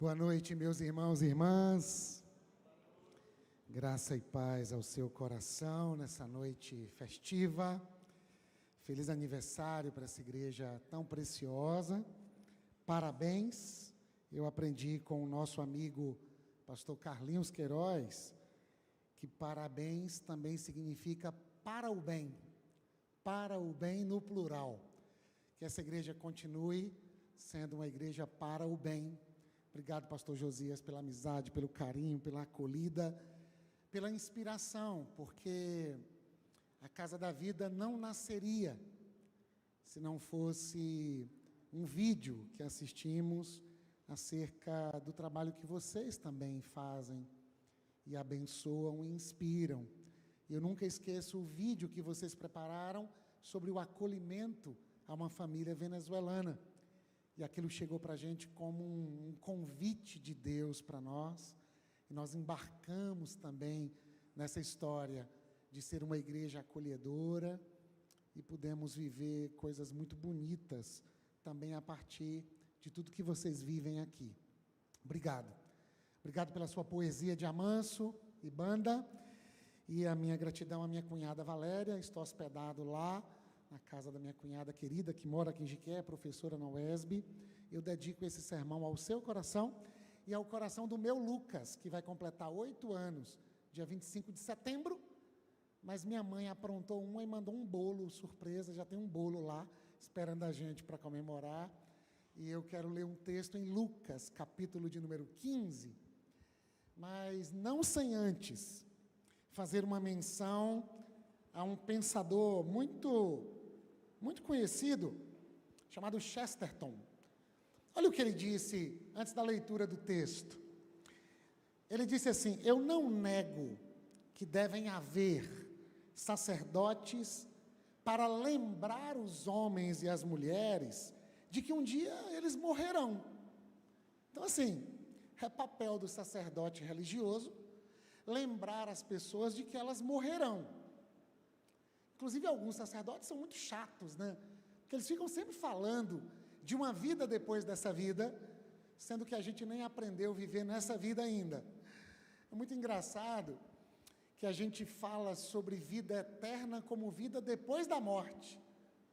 Boa noite, meus irmãos e irmãs. Graça e paz ao seu coração nessa noite festiva. Feliz aniversário para essa igreja tão preciosa. Parabéns. Eu aprendi com o nosso amigo pastor Carlinhos Queiroz que parabéns também significa para o bem no plural. Que essa igreja continue sendo uma igreja para o bem. Obrigado, pastor Josias, pela amizade, pelo carinho, pela acolhida, pela inspiração, porque a Casa da Vida não nasceria se não fosse um vídeo que assistimos acerca do trabalho que vocês também fazem e abençoam e inspiram. Eu nunca esqueço o vídeo que vocês prepararam sobre o acolhimento a uma família venezuelana. E aquilo chegou para a gente como um convite de Deus para nós. E nós embarcamos também nessa história de ser uma igreja acolhedora e pudemos viver coisas muito bonitas também a partir de tudo que vocês vivem aqui. Obrigado. Obrigado pela sua poesia de Amanso e banda. E a minha gratidão à minha cunhada Valéria. Estou hospedado lá na casa da minha cunhada querida, que mora aqui em Jiqué, professora na UESB. Eu dedico esse sermão ao seu coração e ao coração do meu Lucas, que vai completar 8 anos, dia 25 de setembro, mas minha mãe aprontou e mandou um bolo surpresa, já tem um bolo lá, esperando a gente para comemorar, e eu quero ler um texto em Lucas, capítulo de número 15, mas não sem antes fazer uma menção a um pensador muito conhecido, chamado Chesterton. Olha o que ele disse antes da leitura do texto. Ele disse assim: eu não nego que devem haver sacerdotes para lembrar os homens e as mulheres de que um dia eles morrerão. Então, assim, é papel do sacerdote religioso lembrar as pessoas de que elas morrerão. Inclusive, alguns sacerdotes são muito chatos, né? Porque eles ficam sempre falando de uma vida depois dessa vida, sendo que a gente nem aprendeu a viver nessa vida ainda. É muito engraçado que a gente fala sobre vida eterna como vida depois da morte.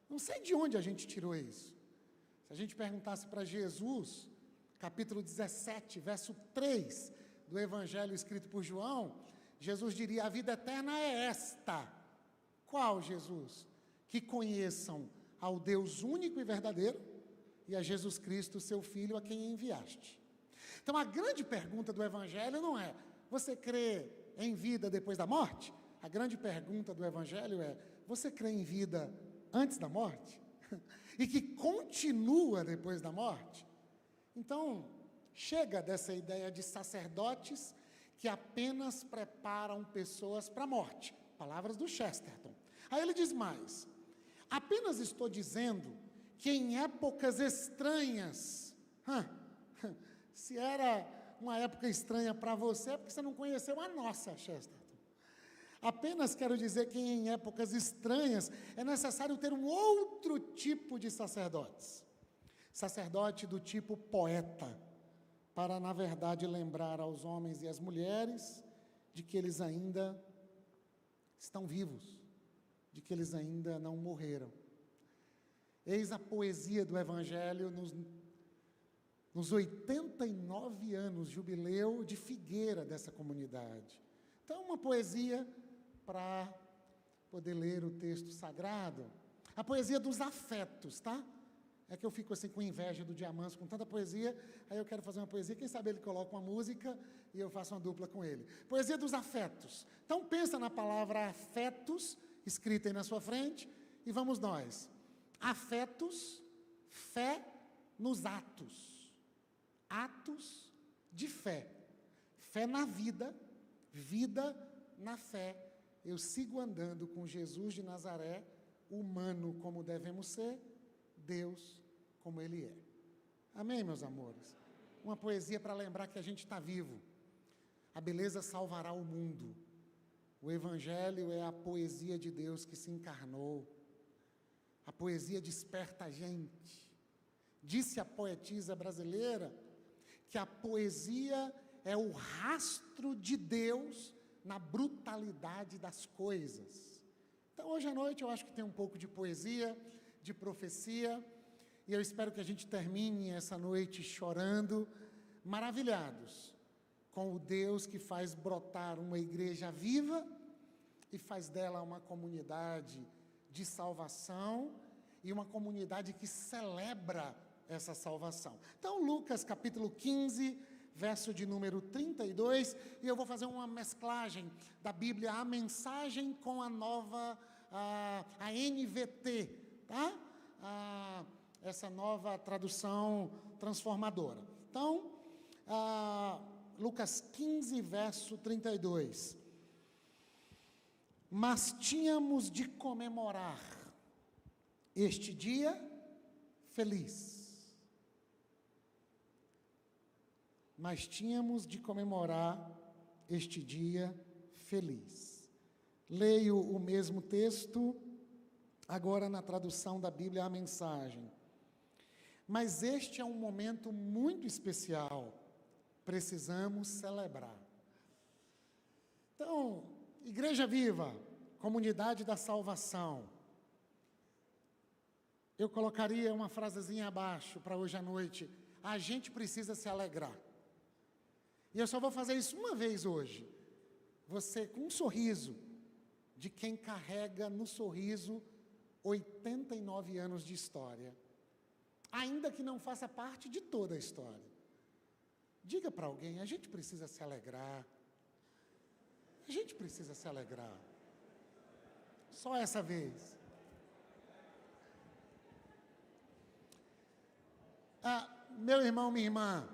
Não sei de onde a gente tirou isso. Se a gente perguntasse para Jesus, capítulo 17, verso 3 do Evangelho escrito por João, Jesus diria: a vida eterna é esta. Qual, Jesus? Que conheçam ao Deus único e verdadeiro e a Jesus Cristo, seu Filho, a quem enviaste. Então, a grande pergunta do Evangelho não é: você crê em vida depois da morte? A grande pergunta do Evangelho é: você crê em vida antes da morte? E que continua depois da morte? Então, chega dessa ideia de sacerdotes que apenas preparam pessoas para a morte. Palavras do Chesterton. Aí ele diz mais: apenas estou dizendo que em épocas estranhas, se era uma época estranha para você, é porque você não conheceu a nossa, Chesterton. Apenas quero dizer que em épocas estranhas é necessário ter um outro tipo de sacerdotes. Sacerdote do tipo poeta, para, na verdade, lembrar aos homens e às mulheres de que eles ainda estão vivos, de que eles ainda não morreram. Eis a poesia do Evangelho nos 89 anos, jubileu de Figueira dessa comunidade. Então, uma poesia para poder ler o texto sagrado. A poesia dos afetos, tá? É que eu fico assim com inveja do Diamanso, com tanta poesia, aí eu quero fazer uma poesia, quem sabe ele coloca uma música e eu faço uma dupla com ele. Poesia dos afetos. Então pensa na palavra afetos, escrita aí na sua frente, e vamos nós. Afetos, fé nos atos. Atos de fé. Fé na vida, vida na fé. Eu sigo andando com Jesus de Nazaré, humano como devemos ser, Deus como Ele é. Amém, meus amores? Uma poesia para lembrar que a gente está vivo. A beleza salvará o mundo. O Evangelho é a poesia de Deus que se encarnou. A poesia desperta a gente. Disse a poetisa brasileira que a poesia é o rastro de Deus na brutalidade das coisas. Então, hoje à noite eu acho que tem um pouco de poesia, de profecia, e eu espero que a gente termine essa noite chorando, maravilhados com o Deus que faz brotar uma igreja viva e faz dela uma comunidade de salvação e uma comunidade que celebra essa salvação. Então, Lucas capítulo 15, verso de número 32, e eu vou fazer uma mesclagem da Bíblia, a mensagem com a nova, a NVT, tá? Essa nova tradução transformadora. Então, Lucas 15, verso 32. Mas tínhamos de comemorar este dia feliz. Mas tínhamos de comemorar este dia feliz. Leio o mesmo texto, agora na tradução da Bíblia, a mensagem. Mas este é um momento muito especial, precisamos celebrar. Então, Igreja Viva, comunidade da salvação, eu colocaria uma frasezinha abaixo para hoje à noite, a gente precisa se alegrar. E eu só vou fazer isso uma vez hoje, você com um sorriso, de quem carrega no sorriso 89 anos de história, ainda que não faça parte de toda a história. Diga para alguém, a gente precisa se alegrar. A gente precisa se alegrar. Só essa vez. Meu irmão, minha irmã,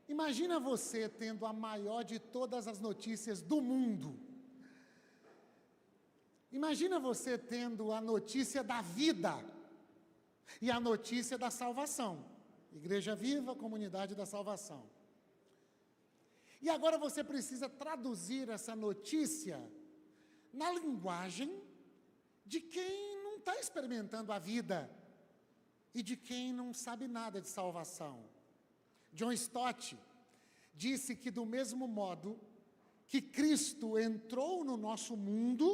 imagina você tendo a maior de todas as notícias do mundo. Imagina você tendo a notícia da vida e a notícia da salvação. Igreja Viva, comunidade da salvação. E agora você precisa traduzir essa notícia na linguagem de quem não está experimentando a vida e de quem não sabe nada de salvação. John Stott disse que do mesmo modo que Cristo entrou no nosso mundo,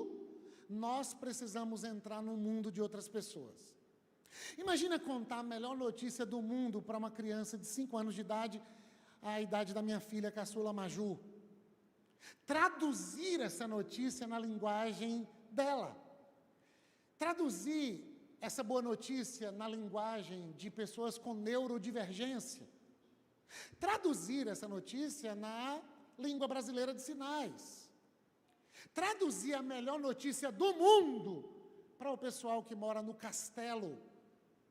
nós precisamos entrar no mundo de outras pessoas. Imagina contar a melhor notícia do mundo para uma criança de 5 anos de idade, a idade da minha filha caçula Maju. Traduzir essa notícia na linguagem dela. Traduzir essa boa notícia na linguagem de pessoas com neurodivergência. Traduzir essa notícia na língua brasileira de sinais. Traduzir a melhor notícia do mundo para o pessoal que mora no Castelo,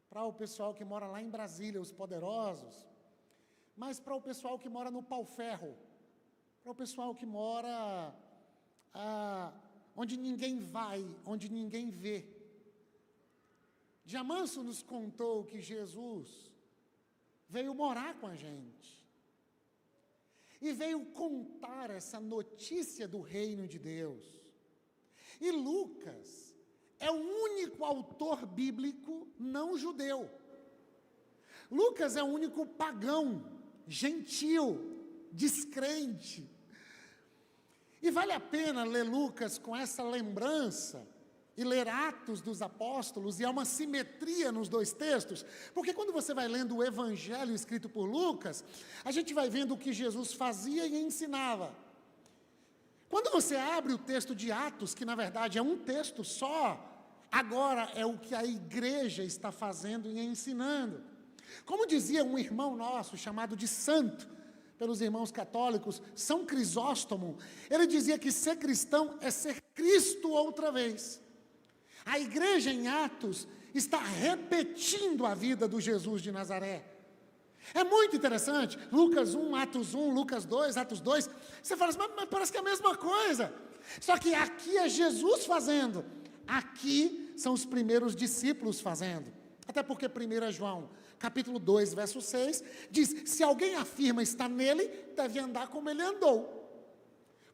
para o pessoal que mora lá em Brasília, os poderosos, mas para o pessoal que mora no Pau-Ferro, para o pessoal que mora onde ninguém vai, onde ninguém vê. Diamanso nos contou que Jesus veio morar com a gente e veio contar essa notícia do reino de Deus. E Lucas é o único autor bíblico não judeu. Lucas é o único pagão, gentil, descrente. E vale a pena ler Lucas com essa lembrança e ler Atos dos Apóstolos, e há uma simetria nos dois textos, porque quando você vai lendo o Evangelho escrito por Lucas, a gente vai vendo o que Jesus fazia e ensinava. Quando você abre o texto de Atos, que na verdade é um texto só, agora é o que a igreja está fazendo e ensinando. Como dizia um irmão nosso, chamado de santo, pelos irmãos católicos, São Crisóstomo, ele dizia que ser cristão é ser Cristo outra vez. A igreja em Atos está repetindo a vida do Jesus de Nazaré. É muito interessante, Lucas 1, Atos 1, Lucas 2, Atos 2, você fala assim, mas parece que é a mesma coisa. Só que aqui é Jesus fazendo, aqui são os primeiros discípulos fazendo. Até porque 1 João, capítulo 2, verso 6, diz, se alguém afirma estar nele, deve andar como ele andou.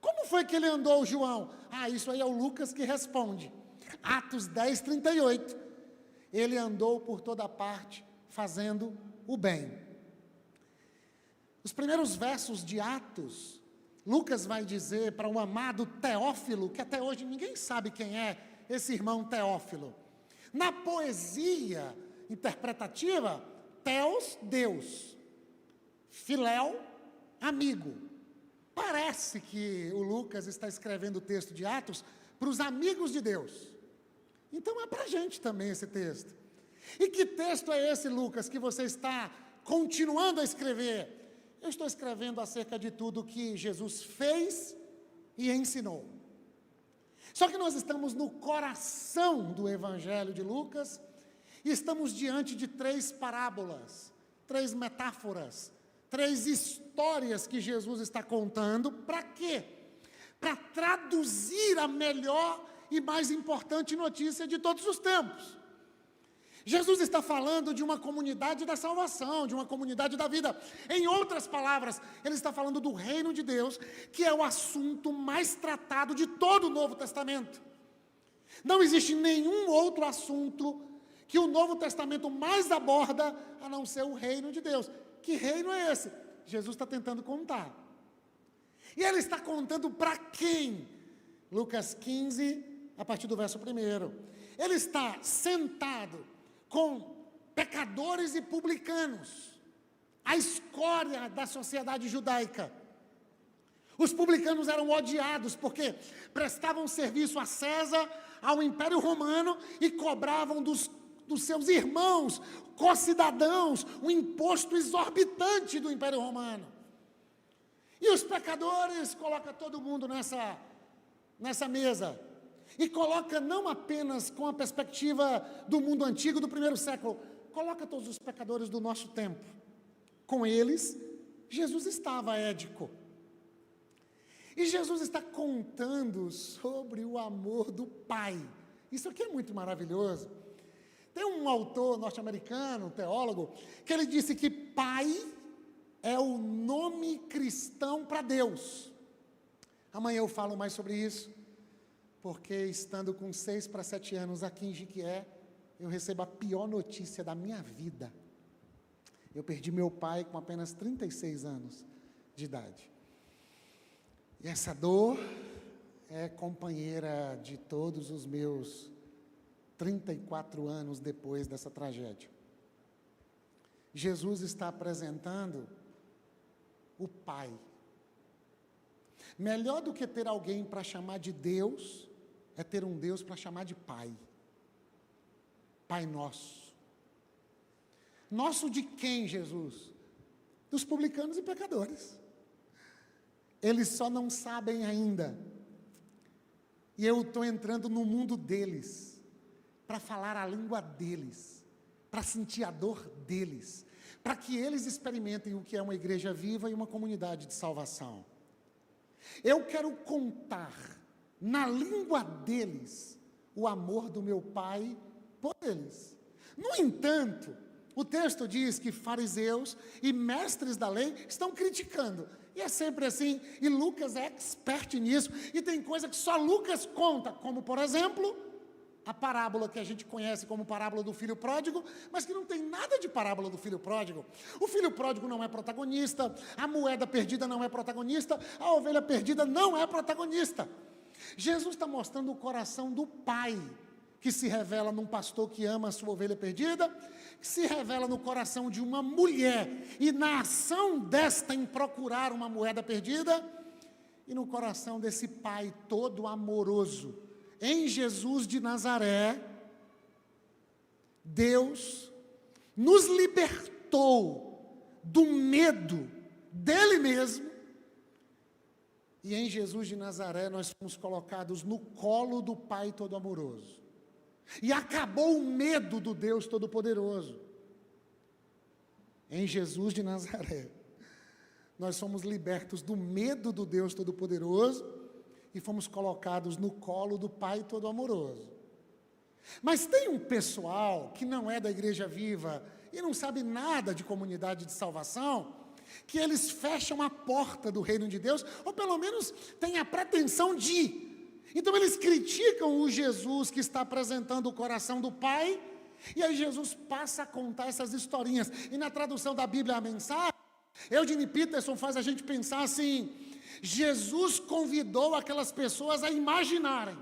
Como foi que ele andou, João? Isso aí é o Lucas que responde. Atos 10, 38. Ele andou por toda parte, fazendo o bem. Os primeiros versos de Atos, Lucas vai dizer para o amado Teófilo, que até hoje ninguém sabe quem é esse irmão Teófilo. Na poesia interpretativa, Theos, Deus, Filéu, amigo. Parece que o Lucas está escrevendo o texto de Atos para os amigos de Deus. Então é para a gente também esse texto. E que texto é esse, Lucas, que você está continuando a escrever? Eu estou escrevendo acerca de tudo que Jesus fez e ensinou. Só que nós estamos no coração do Evangelho de Lucas e estamos diante de 3 parábolas, 3 metáforas, 3 histórias que Jesus está contando. Para quê? Para traduzir a melhor e mais importante notícia de todos os tempos. Jesus está falando de uma comunidade da salvação, de uma comunidade da vida. Em outras palavras, ele está falando do reino de Deus, que é o assunto mais tratado de todo o Novo Testamento. Não existe nenhum outro assunto que o Novo Testamento mais aborda, a não ser o reino de Deus. Que reino é esse? Jesus está tentando contar. E ele está contando para quem? Lucas 15, a partir do verso 1. Ele está sentado com pecadores e publicanos, a escória da sociedade judaica. Os publicanos eram odiados porque prestavam serviço a César, ao Império Romano, e cobravam dos seus irmãos, co-cidadãos, um imposto exorbitante do Império Romano. E os pecadores colocam todo mundo nessa mesa. E coloca não apenas com a perspectiva do mundo antigo, do primeiro século, coloca todos os pecadores do nosso tempo. Com eles, Jesus estava édico. E Jesus está contando sobre o amor do Pai. Isso aqui é muito maravilhoso. Tem um autor norte-americano, um teólogo, que ele disse que Pai é o nome cristão para Deus. Amanhã eu falo mais sobre isso. Porque estando com 6 para 7 anos aqui em Jiquié, eu recebo a pior notícia da minha vida. Eu perdi meu pai com apenas 36 anos de idade. E essa dor é companheira de todos os meus 34 anos depois dessa tragédia. Jesus está apresentando o Pai. Melhor do que ter alguém para chamar de Deus, é ter um Deus para chamar de Pai. Pai nosso. Nosso de quem, Jesus? Dos publicanos e pecadores. Eles só não sabem ainda. E eu estou entrando no mundo deles, para falar a língua deles, para sentir a dor deles, para que eles experimentem o que é uma igreja viva e uma comunidade de salvação. Eu quero contar na língua deles o amor do meu Pai por eles. No entanto, o texto diz que fariseus e mestres da lei estão criticando. E é sempre assim, e Lucas é expert nisso, e tem coisa que só Lucas conta, como por exemplo, a parábola que a gente conhece como parábola do filho pródigo, mas que não tem nada de parábola do filho pródigo. O filho pródigo não é protagonista, a moeda perdida não é protagonista, a ovelha perdida não é protagonista. Jesus está mostrando o coração do Pai, que se revela num pastor que ama a sua ovelha perdida, que se revela no coração de uma mulher, e na ação desta em procurar uma moeda perdida, e no coração desse Pai todo amoroso. Em Jesus de Nazaré, Deus nos libertou do medo dele mesmo, e em Jesus de Nazaré nós fomos colocados no colo do Pai Todo-Amoroso. E acabou o medo do Deus Todo-Poderoso. Em Jesus de Nazaré, nós fomos libertos do medo do Deus Todo-Poderoso e fomos colocados no colo do Pai Todo-Amoroso. Mas tem um pessoal que não é da Igreja Viva e não sabe nada de comunidade de salvação, que eles fecham a porta do reino de Deus, ou pelo menos têm a pretensão de. Então eles criticam o Jesus que está apresentando o coração do Pai, E aí Jesus passa a contar essas historinhas. E na tradução da Bíblia, a mensagem, Eugene Peterson faz a gente pensar assim: Jesus convidou aquelas pessoas a imaginarem.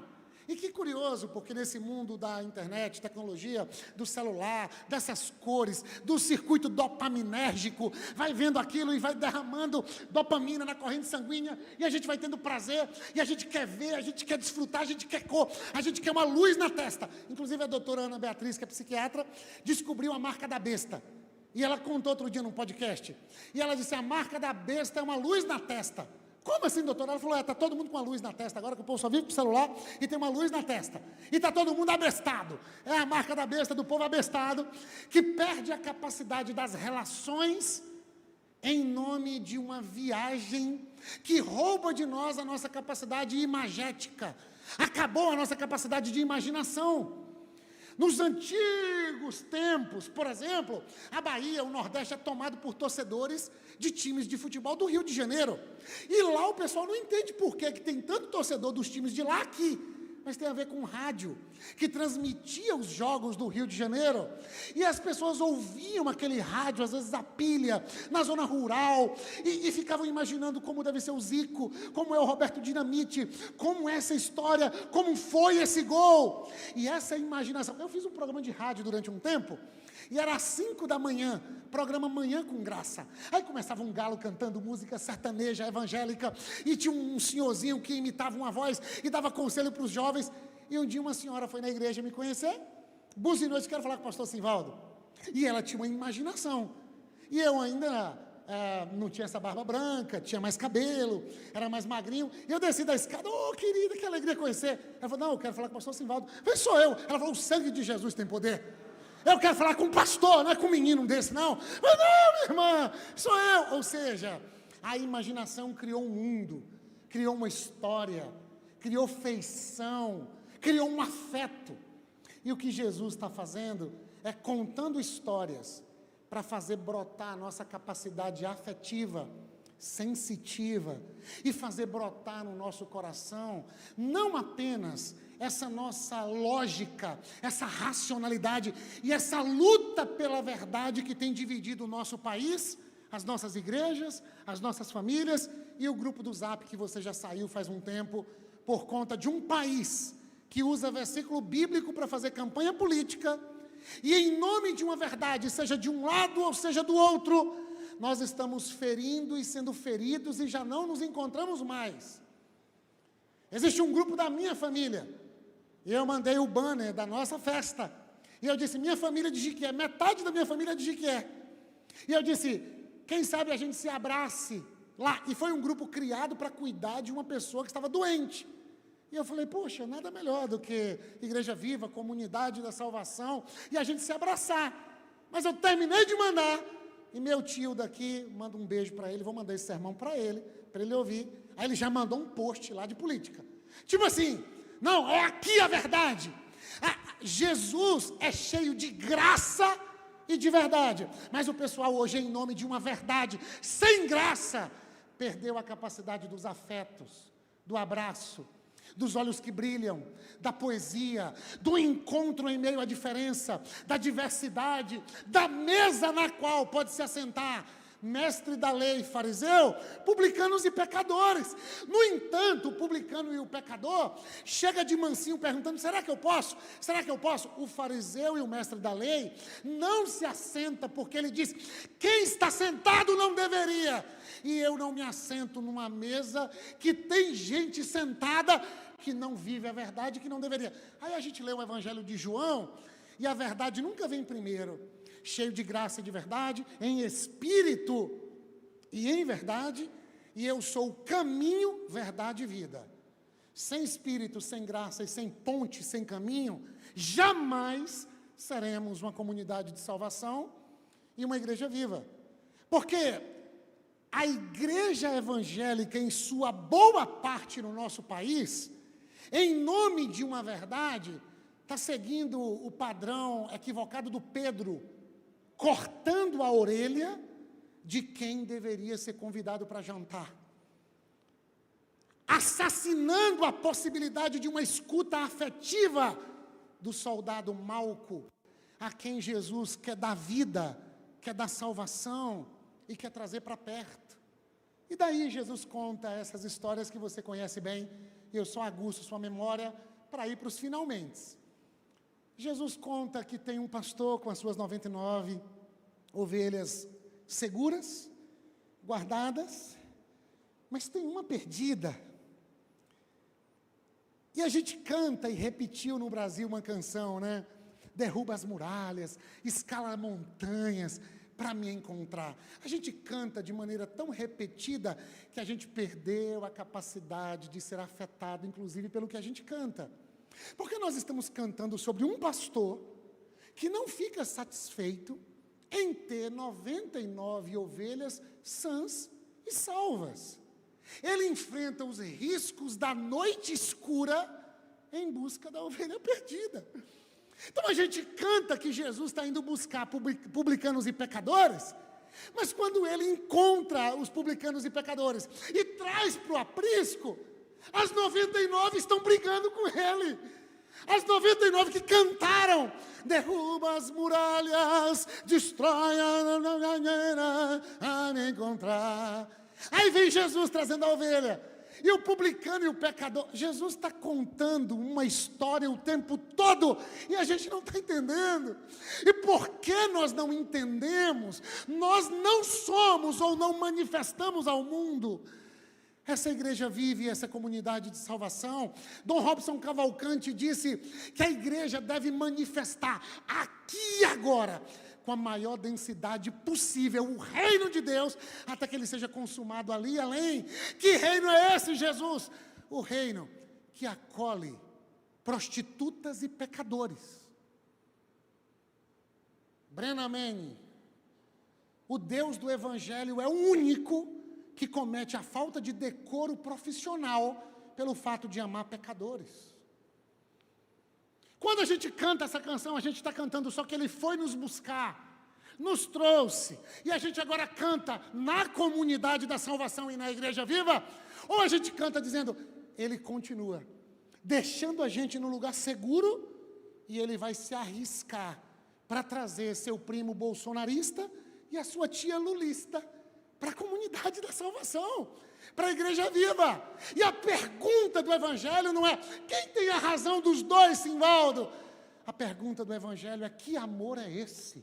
E que curioso, porque nesse mundo da internet, tecnologia, do celular, dessas cores, do circuito dopaminérgico, vai vendo aquilo e vai derramando dopamina na corrente sanguínea, e a gente vai tendo prazer, e a gente quer ver, a gente quer desfrutar, a gente quer cor, a gente quer uma luz na testa. Inclusive a doutora Ana Beatriz, que é psiquiatra, descobriu a marca da besta. E ela contou outro dia num podcast. E ela disse: a marca da besta é uma luz na testa. Como assim, doutora? Ela falou: está todo mundo com uma luz na testa agora, que o povo só vive com o celular e tem uma luz na testa. E está todo mundo abestado. É a marca da besta, do povo abestado, que perde a capacidade das relações em nome de uma viagem que rouba de nós a nossa capacidade imagética. Acabou a nossa capacidade de imaginação. Nos antigos tempos, por exemplo, a Bahia, o Nordeste é tomado por torcedores de times de futebol do Rio de Janeiro. E lá o pessoal não entende por que tem tanto torcedor dos times de lá aqui. Mas tem a ver com rádio, que transmitia os jogos do Rio de Janeiro. E as pessoas ouviam aquele rádio, às vezes a pilha, na zona rural, e ficavam imaginando como deve ser o Zico, como é o Roberto Dinamite, como é essa história, como foi esse gol. E essa imaginação. Eu fiz um programa de rádio durante um tempo, e era às 5 da manhã, programa Manhã com Graça. Aí começava um galo cantando música sertaneja, evangélica, e tinha um senhorzinho que imitava uma voz e dava conselho para os jovens. E um dia uma senhora foi na igreja me conhecer, buzinou e disse: quero falar com o pastor Simvaldo. E ela tinha uma imaginação. E eu ainda não tinha essa barba branca, tinha mais cabelo, era mais magrinho. E eu desci da escada: ô querida, que alegria conhecer. Ela falou: não, eu quero falar com o pastor Simvaldo. Eu falei: sou eu. Ela falou: o sangue de Jesus tem poder. Eu quero falar com um pastor, não é com um menino desse, não. Mas não, minha irmã, sou eu. Ou seja, a imaginação criou um mundo, criou uma história, criou feição, criou um afeto. E o que Jesus está fazendo é contando histórias para fazer brotar a nossa capacidade afetiva, sensitiva, e fazer brotar no nosso coração não apenas essa nossa lógica, essa racionalidade e essa luta pela verdade que tem dividido o nosso país, as nossas igrejas, as nossas famílias e o grupo do Zap, que você já saiu faz um tempo, por conta de um país que usa versículo bíblico para fazer campanha política, e em nome de uma verdade, seja de um lado ou seja do outro, nós estamos ferindo e sendo feridos e já não nos encontramos mais. Existe um grupo da minha família, e eu mandei o banner da nossa festa, e eu disse: minha família de Jiquié, metade da minha família é de Jiquié. E eu disse: quem sabe a gente se abrace lá. E foi um grupo criado para cuidar de uma pessoa que estava doente. E eu falei: poxa, nada melhor do que Igreja Viva, Comunidade da Salvação, e a gente se abraçar. Mas eu terminei de mandar, e meu tio daqui, manda um beijo para ele, vou mandar esse sermão para ele ouvir. Aí ele já mandou um post lá de política. Tipo assim: não, é aqui a verdade. Jesus é cheio de graça e de verdade. Mas o pessoal hoje, em nome de uma verdade sem graça, perdeu a capacidade dos afetos, do abraço, dos olhos que brilham, da poesia, do encontro em meio à diferença, da diversidade, da mesa na qual pode se assentar mestre da lei, fariseu, publicanos e pecadores. No entanto, o publicano e o pecador chega de mansinho perguntando: será que eu posso? Será que eu posso? O fariseu e o mestre da lei não se assenta, porque ele diz: quem está sentado não deveria. E eu não me assento numa mesa que tem gente sentada que não vive a verdade, que não deveria. Aí a gente lê o Evangelho de João, e a verdade nunca vem primeiro. Cheio de graça e de verdade, em espírito e em verdade, e eu sou o caminho, verdade e vida. Sem espírito, sem graça e sem ponte, sem caminho, jamais seremos uma comunidade de salvação e uma igreja viva. Porque a igreja evangélica, em sua boa parte no nosso país, em nome de uma verdade, está seguindo o padrão equivocado do Pedro, cortando a orelha de quem deveria ser convidado para jantar, assassinando a possibilidade de uma escuta afetiva do soldado Malco, a quem Jesus quer dar vida, quer dar salvação e quer trazer para perto. E daí Jesus conta essas histórias que você conhece bem, e eu só aguço sua memória para ir para os finalmente. Jesus conta que tem um pastor com as suas 99 ovelhas seguras, guardadas, mas tem uma perdida. E a gente canta e repetiu no Brasil uma canção, né? Derruba as muralhas, escala montanhas para me encontrar. A gente canta de maneira tão repetida que a gente perdeu a capacidade de ser afetado, inclusive pelo que a gente canta. Porque nós estamos cantando sobre um pastor que não fica satisfeito em ter 99 ovelhas sãs e salvas. Ele enfrenta os riscos da noite escura em busca da ovelha perdida. Então a gente canta que Jesus está indo buscar publicanos e pecadores, mas quando ele encontra os publicanos e pecadores e traz para o aprisco, as 99 estão brigando com ele. As 99 que cantaram, derruba as muralhas, destrói a me encontrar. Aí vem Jesus trazendo a ovelha, e o publicano e o pecador. Jesus está contando uma história o tempo todo, e a gente não está entendendo. E por que nós não entendemos? Nós não somos ou não manifestamos ao mundo essa igreja vive, essa comunidade de salvação. Dom Robson Cavalcante disse que a igreja deve manifestar aqui e agora, com a maior densidade possível, o reino de Deus, até que ele seja consumado ali e além. Que reino é esse, Jesus? O reino que acolhe prostitutas e pecadores. Brennan Manning, o Deus do Evangelho é o único que comete a falta de decoro profissional pelo fato de amar pecadores. Quando a gente canta essa canção, a gente está cantando só que Ele foi nos buscar, nos trouxe, e a gente agora canta na comunidade da salvação e na igreja viva, ou a gente canta dizendo, Ele continua, deixando a gente no lugar seguro, e Ele vai se arriscar para trazer seu primo bolsonarista e a sua tia lulista para a comunidade da salvação, para a igreja viva. E a pergunta do Evangelho não é, quem tem a razão dos dois, Simvaldo? A pergunta do Evangelho é, que amor é esse?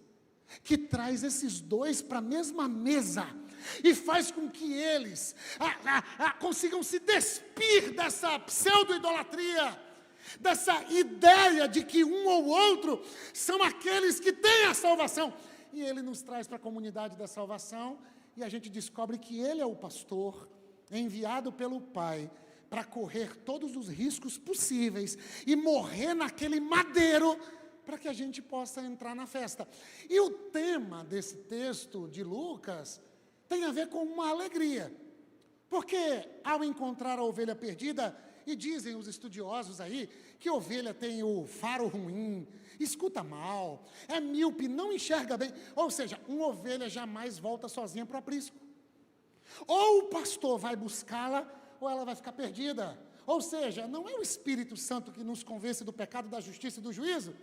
Que traz esses dois para a mesma mesa, e faz com que eles consigam se despir dessa pseudo-idolatria, dessa ideia de que um ou outro são aqueles que têm a salvação. E Ele nos traz para a comunidade da salvação, e a gente descobre que Ele é o pastor, enviado pelo Pai, para correr todos os riscos possíveis, e morrer naquele madeiro, para que a gente possa entrar na festa. E o tema desse texto de Lucas, tem a ver com uma alegria, porque ao encontrar a ovelha perdida, e dizem os estudiosos aí, que ovelha tem o faro ruim, escuta mal, é míope, não enxerga bem. Ou seja, uma ovelha jamais volta sozinha para o aprisco. Ou o pastor vai buscá-la, ou ela vai ficar perdida. Ou seja, não é o Espírito Santo que nos convence do pecado, da justiça e do juízo.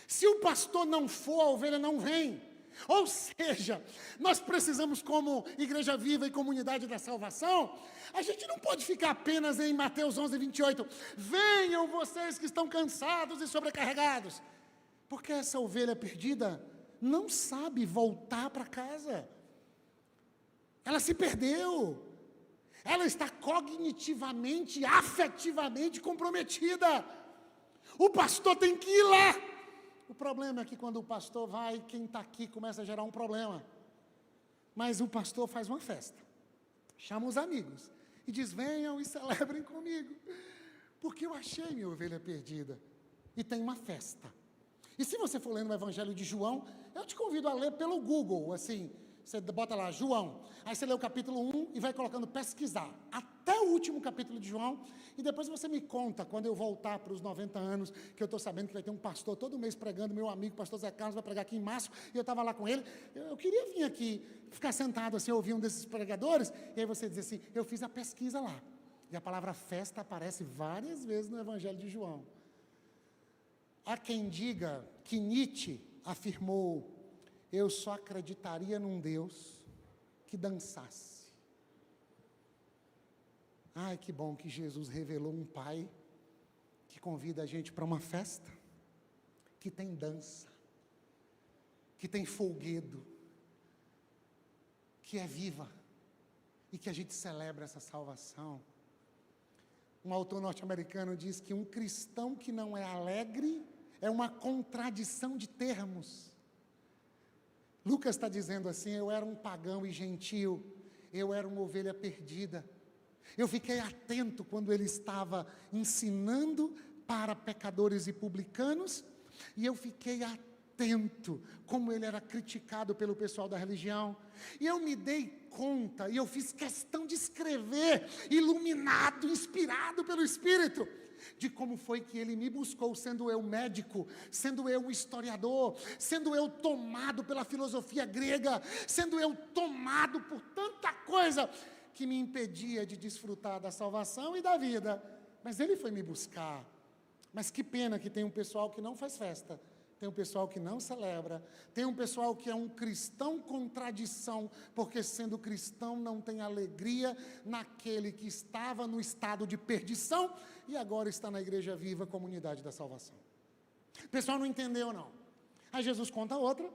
Se o pastor não for, a ovelha não vem. Ou seja, nós precisamos, como igreja viva e comunidade da salvação, a gente não pode ficar apenas em Mateus 11, 28. Venham vocês que estão cansados e sobrecarregados. Porque essa ovelha perdida não sabe voltar para casa. Ela se perdeu. Ela está cognitivamente, afetivamente comprometida. O pastor tem que ir lá. O problema é que quando o pastor vai, quem está aqui começa a gerar um problema. Mas o pastor faz uma festa, chama os amigos e diz, venham e celebrem comigo, porque eu achei minha ovelha perdida. E tem uma festa. E se você for lendo o Evangelho de João, eu te convido a ler pelo Google, assim, você bota lá, João, aí você lê o capítulo 1 e vai colocando pesquisar, até o último capítulo de João, e depois você me conta, quando eu voltar para os 90 anos, que eu estou sabendo que vai ter um pastor todo mês pregando, meu amigo, pastor Zé Carlos, vai pregar aqui em março, e eu estava lá com ele, eu queria vir aqui, ficar sentado assim, ouvir um desses pregadores, e aí você diz assim, eu fiz a pesquisa lá, e a palavra festa aparece várias vezes no Evangelho de João. Há quem diga que Nietzsche afirmou: eu só acreditaria num Deus que dançasse. Ai, que bom que Jesus revelou um Pai que convida a gente para uma festa, que tem dança, que tem folguedo, que é viva, e que a gente celebra essa salvação. Um autor norte-americano diz que um cristão que não é alegre é uma contradição de termos. Lucas está dizendo assim: eu era um pagão e gentil, eu era uma ovelha perdida. Eu fiquei atento quando ele estava ensinando para pecadores e publicanos, e eu fiquei atento como ele era criticado pelo pessoal da religião. E eu me dei conta, e eu fiz questão de escrever, iluminado, inspirado pelo Espírito, de como foi que ele me buscou, sendo eu médico, sendo eu historiador, sendo eu tomado pela filosofia grega, sendo eu tomado por tanta coisa que me impedia de desfrutar da salvação e da vida. Mas ele foi me buscar. Mas que pena que tem um pessoal que não faz festa, tem um pessoal que não celebra, tem um pessoal que é um cristão contradição, porque sendo cristão não tem alegria naquele que estava no estado de perdição e agora está na igreja viva, comunidade da salvação. O pessoal não entendeu, não. Aí Jesus conta outra,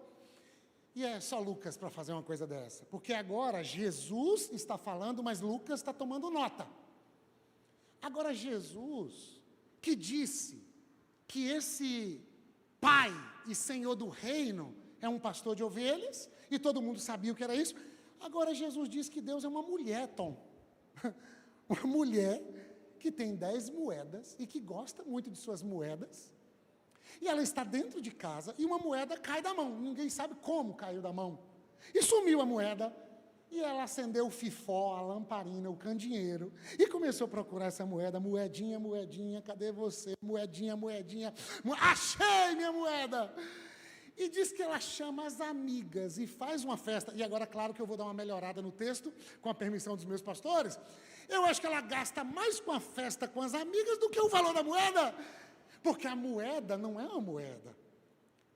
e é só Lucas para fazer uma coisa dessa, porque agora Jesus está falando, mas Lucas está tomando nota. Agora Jesus, que disse que esse Pai e Senhor do reino é um pastor de ovelhas, e todo mundo sabia o que era isso. Agora Jesus diz que Deus é uma mulher, Tom. Uma mulher que tem 10 moedas e que gosta muito de suas moedas. E ela está dentro de casa e uma moeda cai da mão. Ninguém sabe como caiu da mão. E sumiu a moeda. E ela acendeu o fifó, a lamparina, o candeeiro, e começou a procurar essa moeda. Moedinha, moedinha, cadê você? Moedinha, moedinha. Achei minha moeda! E diz que ela chama as amigas e faz uma festa. E agora, claro que eu vou dar uma melhorada no texto, com a permissão dos meus pastores. Eu acho que ela gasta mais com a festa com as amigas do que o valor da moeda. Porque a moeda não é uma moeda.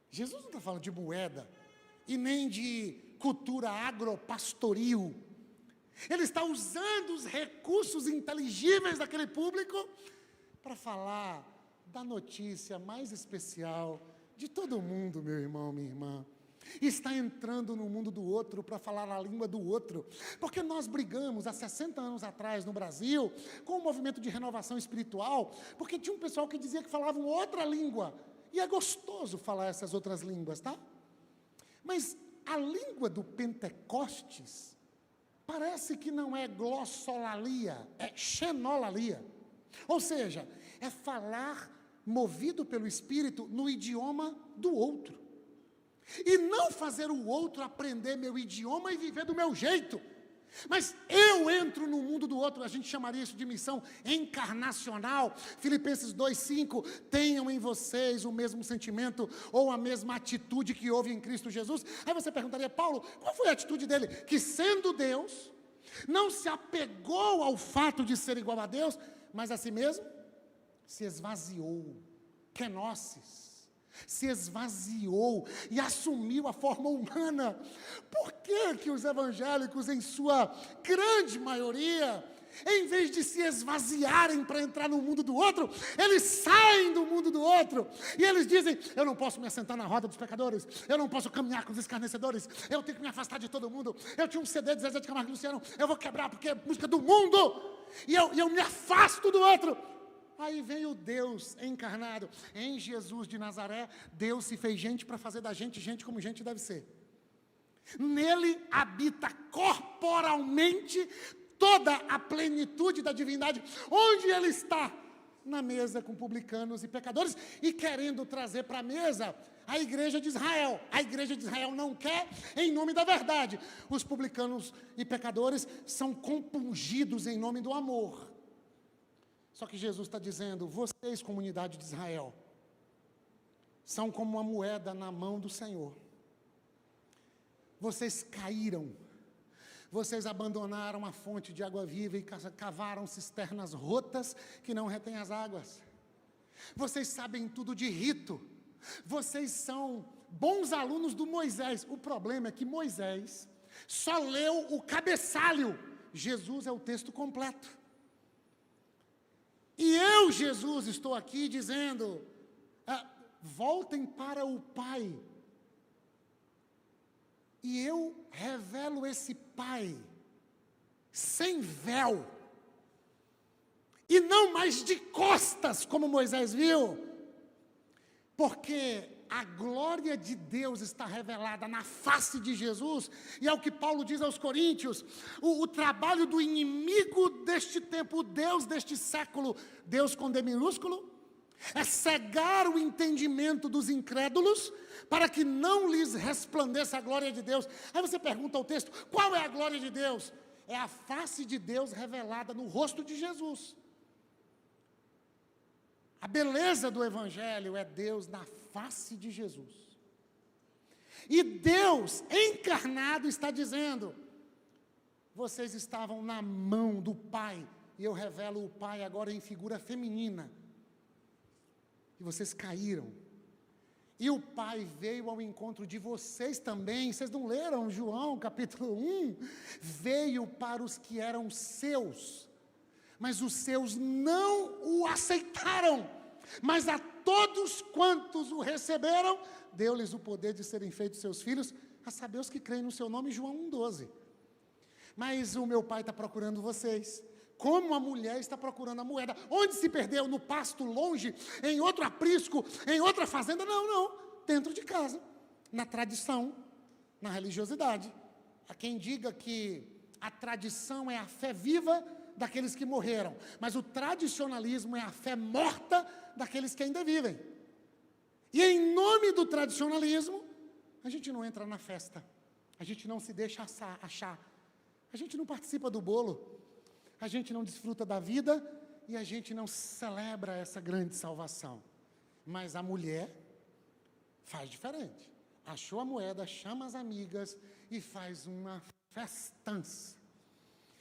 Jesus não está falando de moeda, e nem de cultura agropastoril. Ele está usando os recursos inteligíveis daquele público para falar da notícia mais especial de todo mundo, meu irmão, minha irmã. Está entrando no mundo do outro para falar a língua do outro. Porque nós brigamos há 60 anos atrás no Brasil com o movimento de renovação espiritual, porque tinha um pessoal que dizia que falavam outra língua. E é gostoso falar essas outras línguas, tá? Mas a língua do Pentecostes parece que não é glossolalia, é xenolalia. Ou seja, é falar movido pelo Espírito no idioma do outro. E não fazer o outro aprender meu idioma e viver do meu jeito. Mas eu entro no mundo do outro, a gente chamaria isso de missão encarnacional. Filipenses 2:5, tenham em vocês o mesmo sentimento ou a mesma atitude que houve em Cristo Jesus. Aí você perguntaria: Paulo, qual foi a atitude dele? Que sendo Deus, não se apegou ao fato de ser igual a Deus, mas a si mesmo se esvaziou, kenosis. Se esvaziou e assumiu a forma humana. Por que os evangélicos, em sua grande maioria, em vez de se esvaziarem para entrar no mundo do outro, eles saem do mundo do outro, e eles dizem: eu não posso me assentar na roda dos pecadores, eu não posso caminhar com os escarnecedores, eu tenho que me afastar de todo mundo. Eu tinha um CD de Zezé de Camargo e Luciano, eu vou quebrar porque é música do mundo, e eu me afasto do outro. Aí vem o Deus encarnado. Em Jesus de Nazaré, Deus se fez gente para fazer da gente gente como gente deve ser. Nele habita corporalmente toda a plenitude da divindade. Onde ele está? Na mesa com publicanos e pecadores, e querendo trazer para a mesa a igreja de Israel. A igreja de Israel não quer, em nome da verdade. Os publicanos e pecadores são compungidos em nome do amor. Só que Jesus está dizendo: vocês, comunidade de Israel, são como uma moeda na mão do Senhor. Vocês caíram, vocês abandonaram a fonte de água viva e cavaram cisternas rotas que não retêm as águas. Vocês sabem tudo de rito, Vocês são bons alunos do Moisés. O problema é que Moisés só leu o cabeçalho. Jesus é o texto completo. E eu, Jesus, estou aqui dizendo, voltem para o Pai. E eu revelo esse Pai sem véu. E não mais de costas, como Moisés viu. Porque a glória de Deus está revelada na face de Jesus, e é o que Paulo diz aos Coríntios, o trabalho do inimigo deste tempo, o Deus deste século, Deus com D minúsculo, é cegar o entendimento dos incrédulos, para que não lhes resplandeça a glória de Deus. Aí você pergunta ao texto, qual é a glória de Deus? É a face de Deus revelada no rosto de Jesus. A beleza do Evangelho é Deus na face de Jesus. E Deus encarnado está dizendo, vocês estavam na mão do Pai, e eu revelo o Pai agora em figura feminina. E vocês caíram. E o Pai veio ao encontro de vocês também. Vocês não leram João capítulo 1? Veio para os que eram seus, mas os seus não o aceitaram. Mas a todos quantos o receberam, deu-lhes o poder de serem feitos seus filhos, a saber os que creem no seu nome, João 1,12. Mas o meu Pai está procurando vocês, como a mulher está procurando a moeda. Onde se perdeu? No pasto, longe, em outro aprisco, em outra fazenda? Não, dentro de casa, na tradição, na religiosidade. Há quem diga que a tradição é a fé viva daqueles que morreram, mas o tradicionalismo é a fé morta daqueles que ainda vivem. E em nome do tradicionalismo, a gente não entra na festa, a gente não se deixa achar, a gente não participa do bolo, a gente não desfruta da vida e a gente não celebra essa grande salvação. Mas a mulher faz diferente. Achou a moeda, chama as amigas e faz uma festança.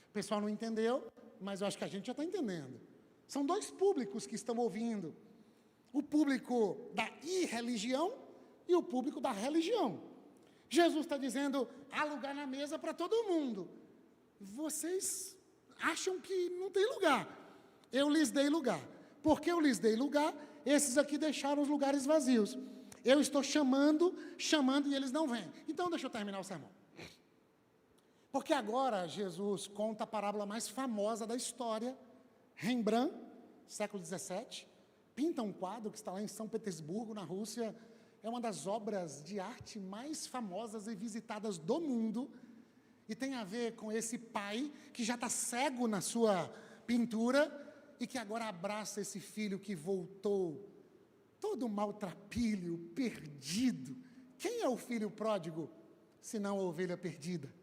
O pessoal não entendeu, mas eu acho que a gente já está entendendo. São dois públicos que estão ouvindo. O público da irreligião e o público da religião. Jesus está dizendo, há lugar na mesa para todo mundo. Vocês acham que não tem lugar. Eu lhes dei lugar. Porque eu lhes dei lugar, esses aqui deixaram os lugares vazios. Eu estou chamando e eles não vêm. Então deixa eu terminar o sermão. Porque agora Jesus conta a parábola mais famosa da história. Rembrandt, século XVII, pinta um quadro que está lá em São Petersburgo, na Rússia. É uma das obras de arte mais famosas e visitadas do mundo. E tem a ver com esse pai que já está cego na sua pintura e que agora abraça esse filho que voltou todo maltrapilho, perdido. Quem é o filho pródigo, senão a ovelha perdida?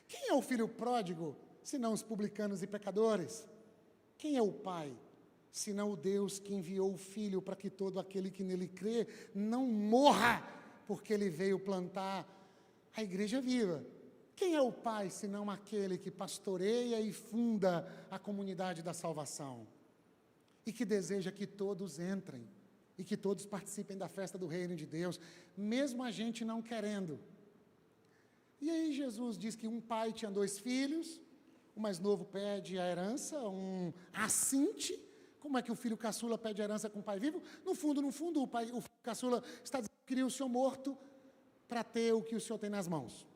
Quem é o filho pródigo, senão os publicanos e pecadores? Quem é o pai, senão o Deus que enviou o Filho para que todo aquele que nele crê não morra, porque ele veio plantar a igreja viva? Quem é o pai, senão aquele que pastoreia e funda a comunidade da salvação? E que deseja que todos entrem, e que todos participem da festa do reino de Deus, mesmo a gente não querendo. E aí Jesus diz que um pai tinha 2 filhos, o mais novo pede a herança, um assinte. Como é que o filho caçula pede a herança com o pai vivo? No fundo, o filho caçula está dizendo que queria o senhor morto para ter o que o senhor tem nas mãos.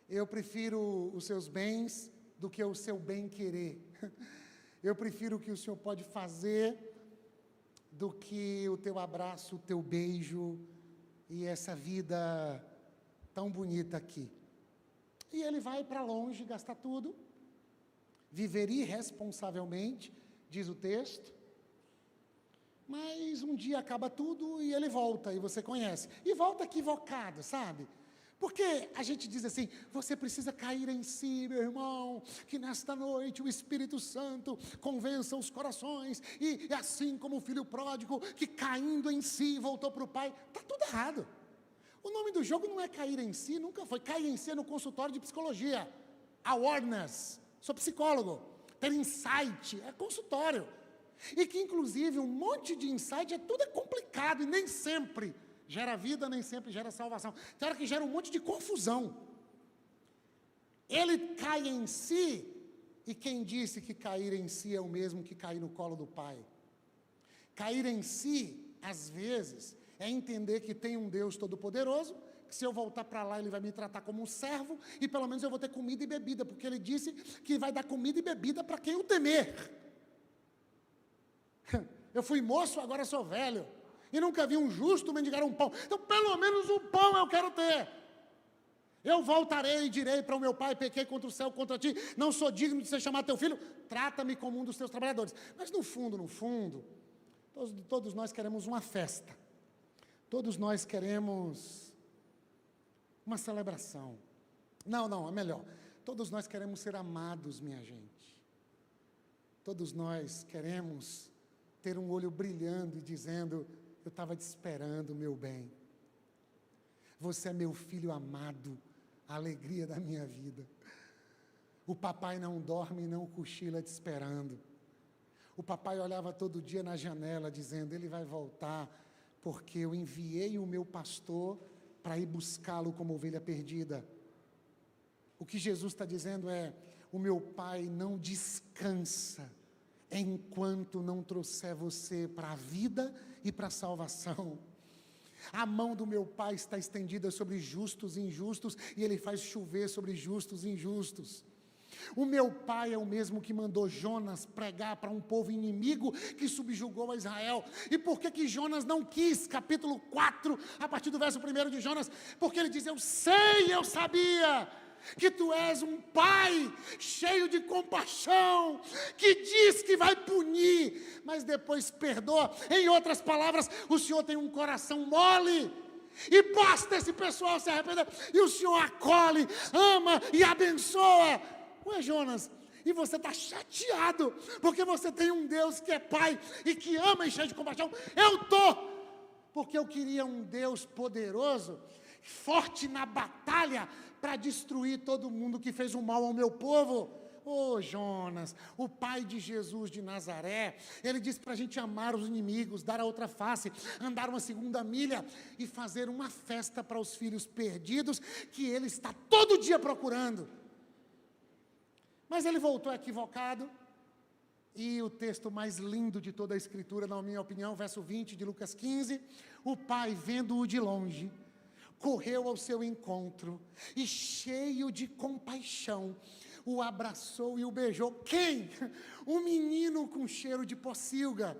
Eu prefiro os seus bens do que o seu bem querer. Eu prefiro o que o senhor pode fazer do que o teu abraço, o teu beijo e essa vida tão bonita aqui. E ele vai para longe, gastar tudo, viver irresponsavelmente, diz o texto, mas um dia acaba tudo e ele volta, e você conhece. E volta equivocado, sabe? Porque a gente diz assim, você precisa cair em si, meu irmão, que nesta noite o Espírito Santo convença os corações, e assim como o filho pródigo, que caindo em si voltou para o pai, está tudo errado. O nome do jogo não é cair em si, nunca foi. Cair em si é no consultório de psicologia. Awareness, sou psicólogo. Ter insight, é consultório. E que, inclusive, um monte de insight, tudo é complicado e nem sempre gera vida, nem sempre gera salvação. Tem hora que gera um monte de confusão. Ele cai em si, e quem disse que cair em si é o mesmo que cair no colo do Pai? Cair em si, às vezes, é entender que tem um Deus todo-poderoso, que se eu voltar para lá ele vai me tratar como um servo, e pelo menos eu vou ter comida e bebida, porque ele disse que vai dar comida e bebida para quem o temer. Eu fui moço, agora sou velho, e nunca vi um justo mendigar um pão, então pelo menos um pão eu quero ter. Eu voltarei e direi para o meu pai, pequei contra o céu, contra ti, não sou digno de ser chamado teu filho, trata-me como um dos teus trabalhadores. Mas no fundo, todos nós queremos uma festa, todos nós queremos uma celebração. Não, é melhor, todos nós queremos ser amados, minha gente. Todos nós queremos ter um olho brilhando e dizendo, eu estava te esperando, meu bem. Você é meu filho amado, a alegria da minha vida. O papai não dorme e não cochila te esperando. O papai olhava todo dia na janela dizendo, ele vai voltar, porque eu enviei o meu pastor para ir buscá-lo como ovelha perdida. O que Jesus está dizendo é, o meu pai não descansa enquanto não trouxer você para a vida e para a salvação. A mão do meu pai está estendida sobre justos e injustos, e ele faz chover sobre justos e injustos. O meu pai é o mesmo que mandou Jonas pregar para um povo inimigo que subjugou a Israel. E por que Jonas não quis? Capítulo 4, a partir do verso 1 de Jonas, porque ele diz, eu sabia que tu és um pai cheio de compaixão, que diz que vai punir, mas depois perdoa. Em outras palavras, o Senhor tem um coração mole, e basta esse pessoal se arrepender, e o Senhor acolhe, ama e abençoa. Ué, Jonas, e você está chateado, porque você tem um Deus que é pai, e que ama e cheio de compaixão. Eu estou, porque eu queria um Deus poderoso, forte na batalha, para destruir todo mundo que fez o mal ao meu povo. Oh, Jonas, o pai de Jesus de Nazaré, ele disse para a gente amar os inimigos, dar a outra face, andar uma segunda milha e fazer uma festa para os filhos perdidos, que ele está todo dia procurando. Mas ele voltou equivocado, e o texto mais lindo de toda a Escritura, na minha opinião, verso 20 de Lucas 15, o pai, vendo-o de longe, correu ao seu encontro, e cheio de compaixão, o abraçou e o beijou. Quem? Um menino com cheiro de pocilga,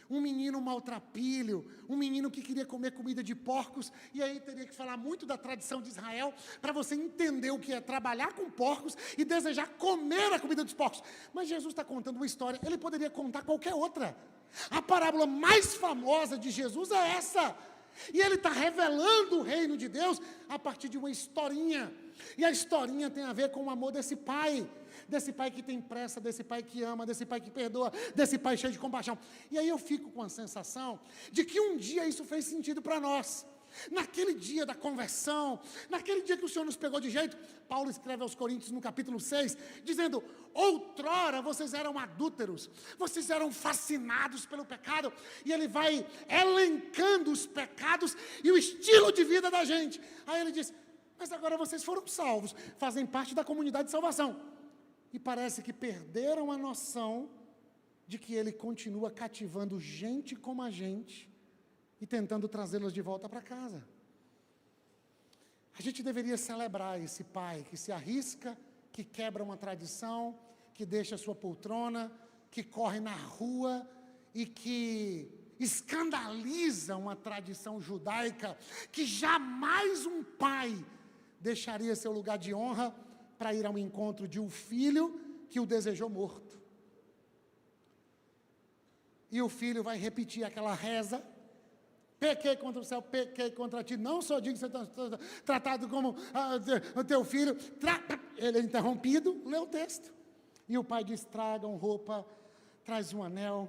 um menino maltrapilho, um menino que queria comer comida de porcos, e aí teria que falar muito da tradição de Israel, para você entender o que é trabalhar com porcos, e desejar comer a comida dos porcos. Mas Jesus está contando uma história, ele poderia contar qualquer outra. A parábola mais famosa de Jesus é essa, e ele está revelando o reino de Deus, a partir de uma historinha, e a historinha tem a ver com o amor desse pai que tem pressa, desse pai que ama, desse pai que perdoa, desse pai cheio de compaixão. E aí eu fico com a sensação de que um dia isso fez sentido para nós. Naquele dia da conversão, naquele dia que o Senhor nos pegou de jeito, Paulo escreve aos Coríntios no capítulo 6, dizendo, outrora vocês eram adúlteros, vocês eram fascinados pelo pecado, e ele vai elencando os pecados e o estilo de vida da gente. Aí ele diz, mas agora vocês foram salvos, fazem parte da comunidade de salvação. E parece que perderam a noção de que ele continua cativando gente como a gente e tentando trazê-las de volta para casa. A gente deveria celebrar esse pai que se arrisca, que quebra uma tradição, que deixa a sua poltrona, que corre na rua e que escandaliza uma tradição judaica, que jamais um pai deixaria seu lugar de honra para ir ao encontro de um filho que o desejou morto. E o filho vai repetir aquela reza, pequei contra o céu, pequei contra ti, não sou digno de ser tratado como o teu filho. Ele é interrompido, lê o texto. E o pai diz, tragam roupa, traz um anel,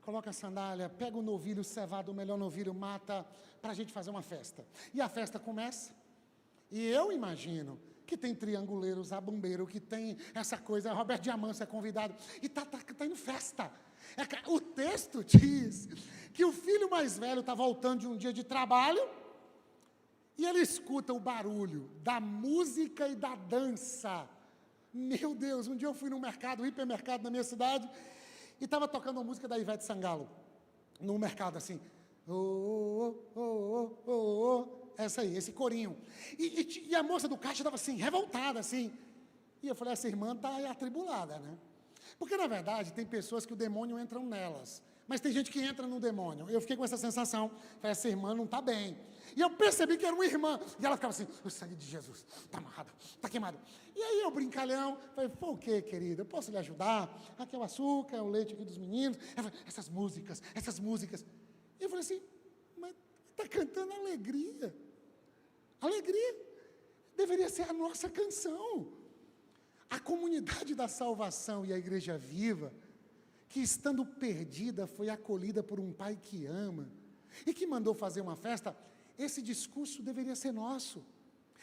coloca a sandália, pega o novilho cevado, o melhor novilho, mata, para a gente fazer uma festa. E a festa começa, e eu imagino que tem trianguleiro, zabumbeiro, que tem essa coisa, Roberto Diamante é convidado, e está indo festa. O texto diz que o filho mais velho está voltando de um dia de trabalho e ele escuta o barulho da música e da dança. Meu Deus, um dia eu fui num mercado, um hipermercado na minha cidade, e estava tocando a música da Ivete Sangalo, no mercado assim, oh, oh, oh, oh, oh, oh. Essa aí, esse corinho, e a moça do caixa estava assim, revoltada assim, e eu falei, essa irmã está atribulada, né? Porque na verdade tem pessoas que o demônio entra nelas, mas tem gente que entra no demônio. Eu fiquei com essa sensação, falei, essa irmã não está bem. E eu percebi que era uma irmã, e ela ficava assim, o sangue de Jesus, está amarrado, está queimado. E aí eu brincalhão, falei, foi o quê, querida, eu posso lhe ajudar? Aqui é o açúcar, é o leite aqui dos meninos. Ela falou, essas músicas. E eu falei assim, mas está cantando alegria. Alegria deveria ser a nossa canção. A comunidade da salvação e a igreja viva, que estando perdida foi acolhida por um pai que ama e que mandou fazer uma festa, esse discurso deveria ser nosso.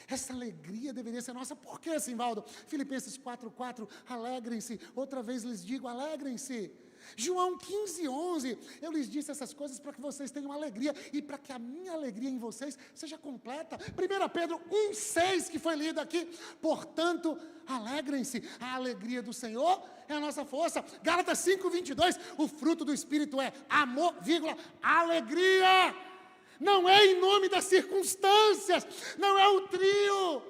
Essa alegria deveria ser nossa. Por que, Simvaldo? Filipenses 4:4, alegrem-se. Outra vez lhes digo, alegrem-se. João 15:11, eu lhes disse essas coisas para que vocês tenham alegria e para que a minha alegria em vocês seja completa. 1 Pedro 1:6, que foi lido aqui, portanto, alegrem-se, a alegria do Senhor é a nossa força. Gálatas 5:22, o fruto do Espírito é amor, alegria. Não é em nome das circunstâncias, não é o trio,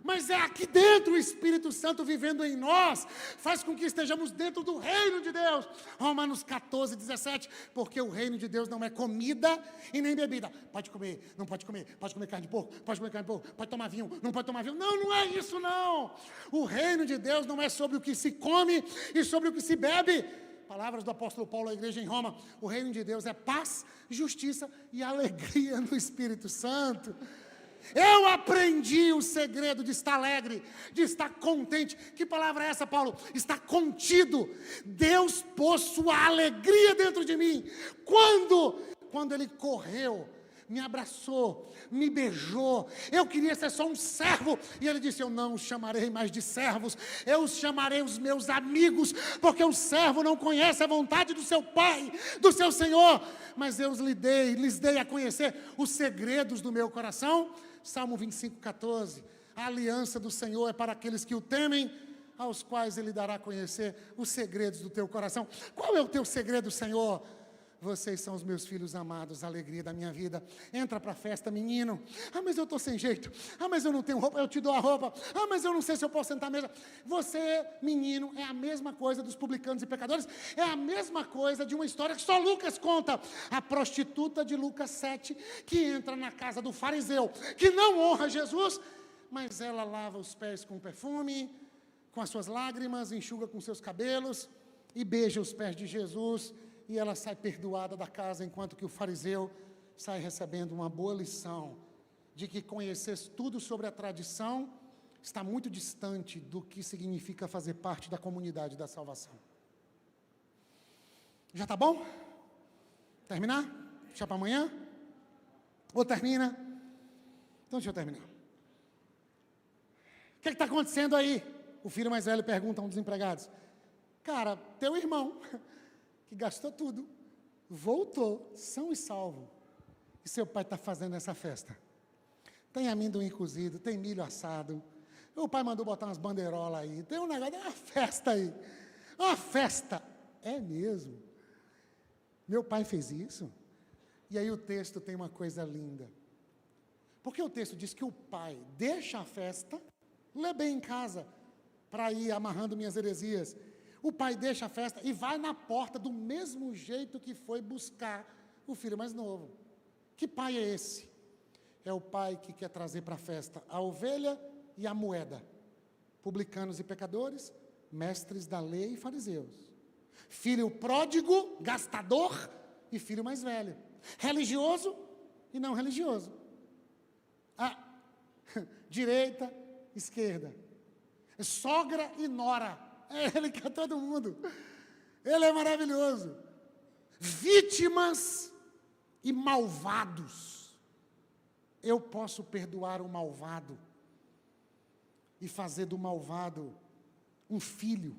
mas é aqui dentro o Espírito Santo vivendo em nós, faz com que estejamos dentro do reino de Deus. Romanos 14:17, porque o reino de Deus não é comida e nem bebida. Pode comer, não pode comer, pode comer carne de porco, pode comer carne de porco, pode tomar vinho, não pode tomar vinho. Não, não é isso não. O reino de Deus não é sobre o que se come e sobre o que se bebe. Palavras do apóstolo Paulo à igreja em Roma, o reino de Deus é paz, justiça e alegria no Espírito Santo. Eu aprendi o segredo de estar alegre, de estar contente. Que palavra é essa, Paulo? Está contido. Deus pôs sua alegria dentro de mim. Quando Ele correu, me abraçou, me beijou. Eu queria ser só um servo. E Ele disse, eu não os chamarei mais de servos, eu os chamarei os meus amigos, porque o servo não conhece a vontade do seu pai, do seu Senhor. Mas eu lhes dei a conhecer os segredos do meu coração. Salmo 25:14, a aliança do Senhor é para aqueles que o temem, aos quais Ele dará a conhecer os segredos do teu coração. Qual é o teu segredo, Senhor? Vocês são os meus filhos amados, a alegria da minha vida. Entra para a festa, menino. Ah, mas eu estou sem jeito. Ah, mas eu não tenho roupa, eu te dou a roupa. Ah, mas eu não sei se eu posso sentar à mesa. Você, menino, é a mesma coisa dos publicanos e pecadores. É a mesma coisa de uma história que só Lucas conta. A prostituta de Lucas 7, que entra na casa do fariseu, que não honra Jesus, mas ela lava os pés com perfume, com as suas lágrimas, enxuga com seus cabelos e beija os pés de Jesus. E ela sai perdoada da casa, enquanto que o fariseu sai recebendo uma boa lição de que conhecer tudo sobre a tradição está muito distante do que significa fazer parte da comunidade da salvação. Já está bom? Terminar? Deixar para amanhã? Ou termina? Então deixa eu terminar. O que está acontecendo aí? O filho mais velho pergunta a um dos empregados. Cara, teu irmão, que gastou tudo, voltou, são e salvo. E seu pai está fazendo essa festa. Tem amendoim cozido, tem milho assado. O pai mandou botar umas bandeirolas aí. Tem um negócio, é uma festa aí. Uma festa. É mesmo. Meu pai fez isso. E aí o texto tem uma coisa linda. Porque o texto diz que o pai deixa a festa, lê bem em casa, para ir amarrando minhas heresias. O pai deixa a festa e vai na porta do mesmo jeito que foi buscar o filho mais novo. Que pai é esse? É o pai que quer trazer para a festa a ovelha e a moeda. Publicanos e pecadores, mestres da lei e fariseus. Filho pródigo, gastador e filho mais velho. Religioso e não religioso. Direita, esquerda. Sogra e nora. Ele quer todo mundo. Ele é maravilhoso. Vítimas e malvados. Eu posso perdoar o malvado e fazer do malvado um filho.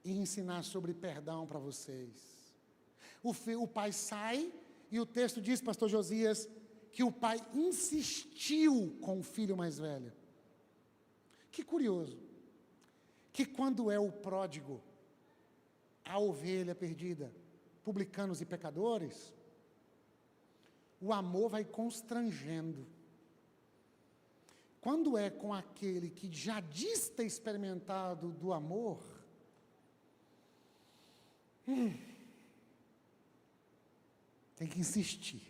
e ensinar sobre perdão para vocês. O pai sai, e o texto diz, pastor Josias, que o pai insistiu com o filho mais velho. Que curioso, que quando é o pródigo, a ovelha perdida, publicanos e pecadores, o amor vai constrangendo. Quando é com aquele que já diz ter experimentado do amor, tem que insistir.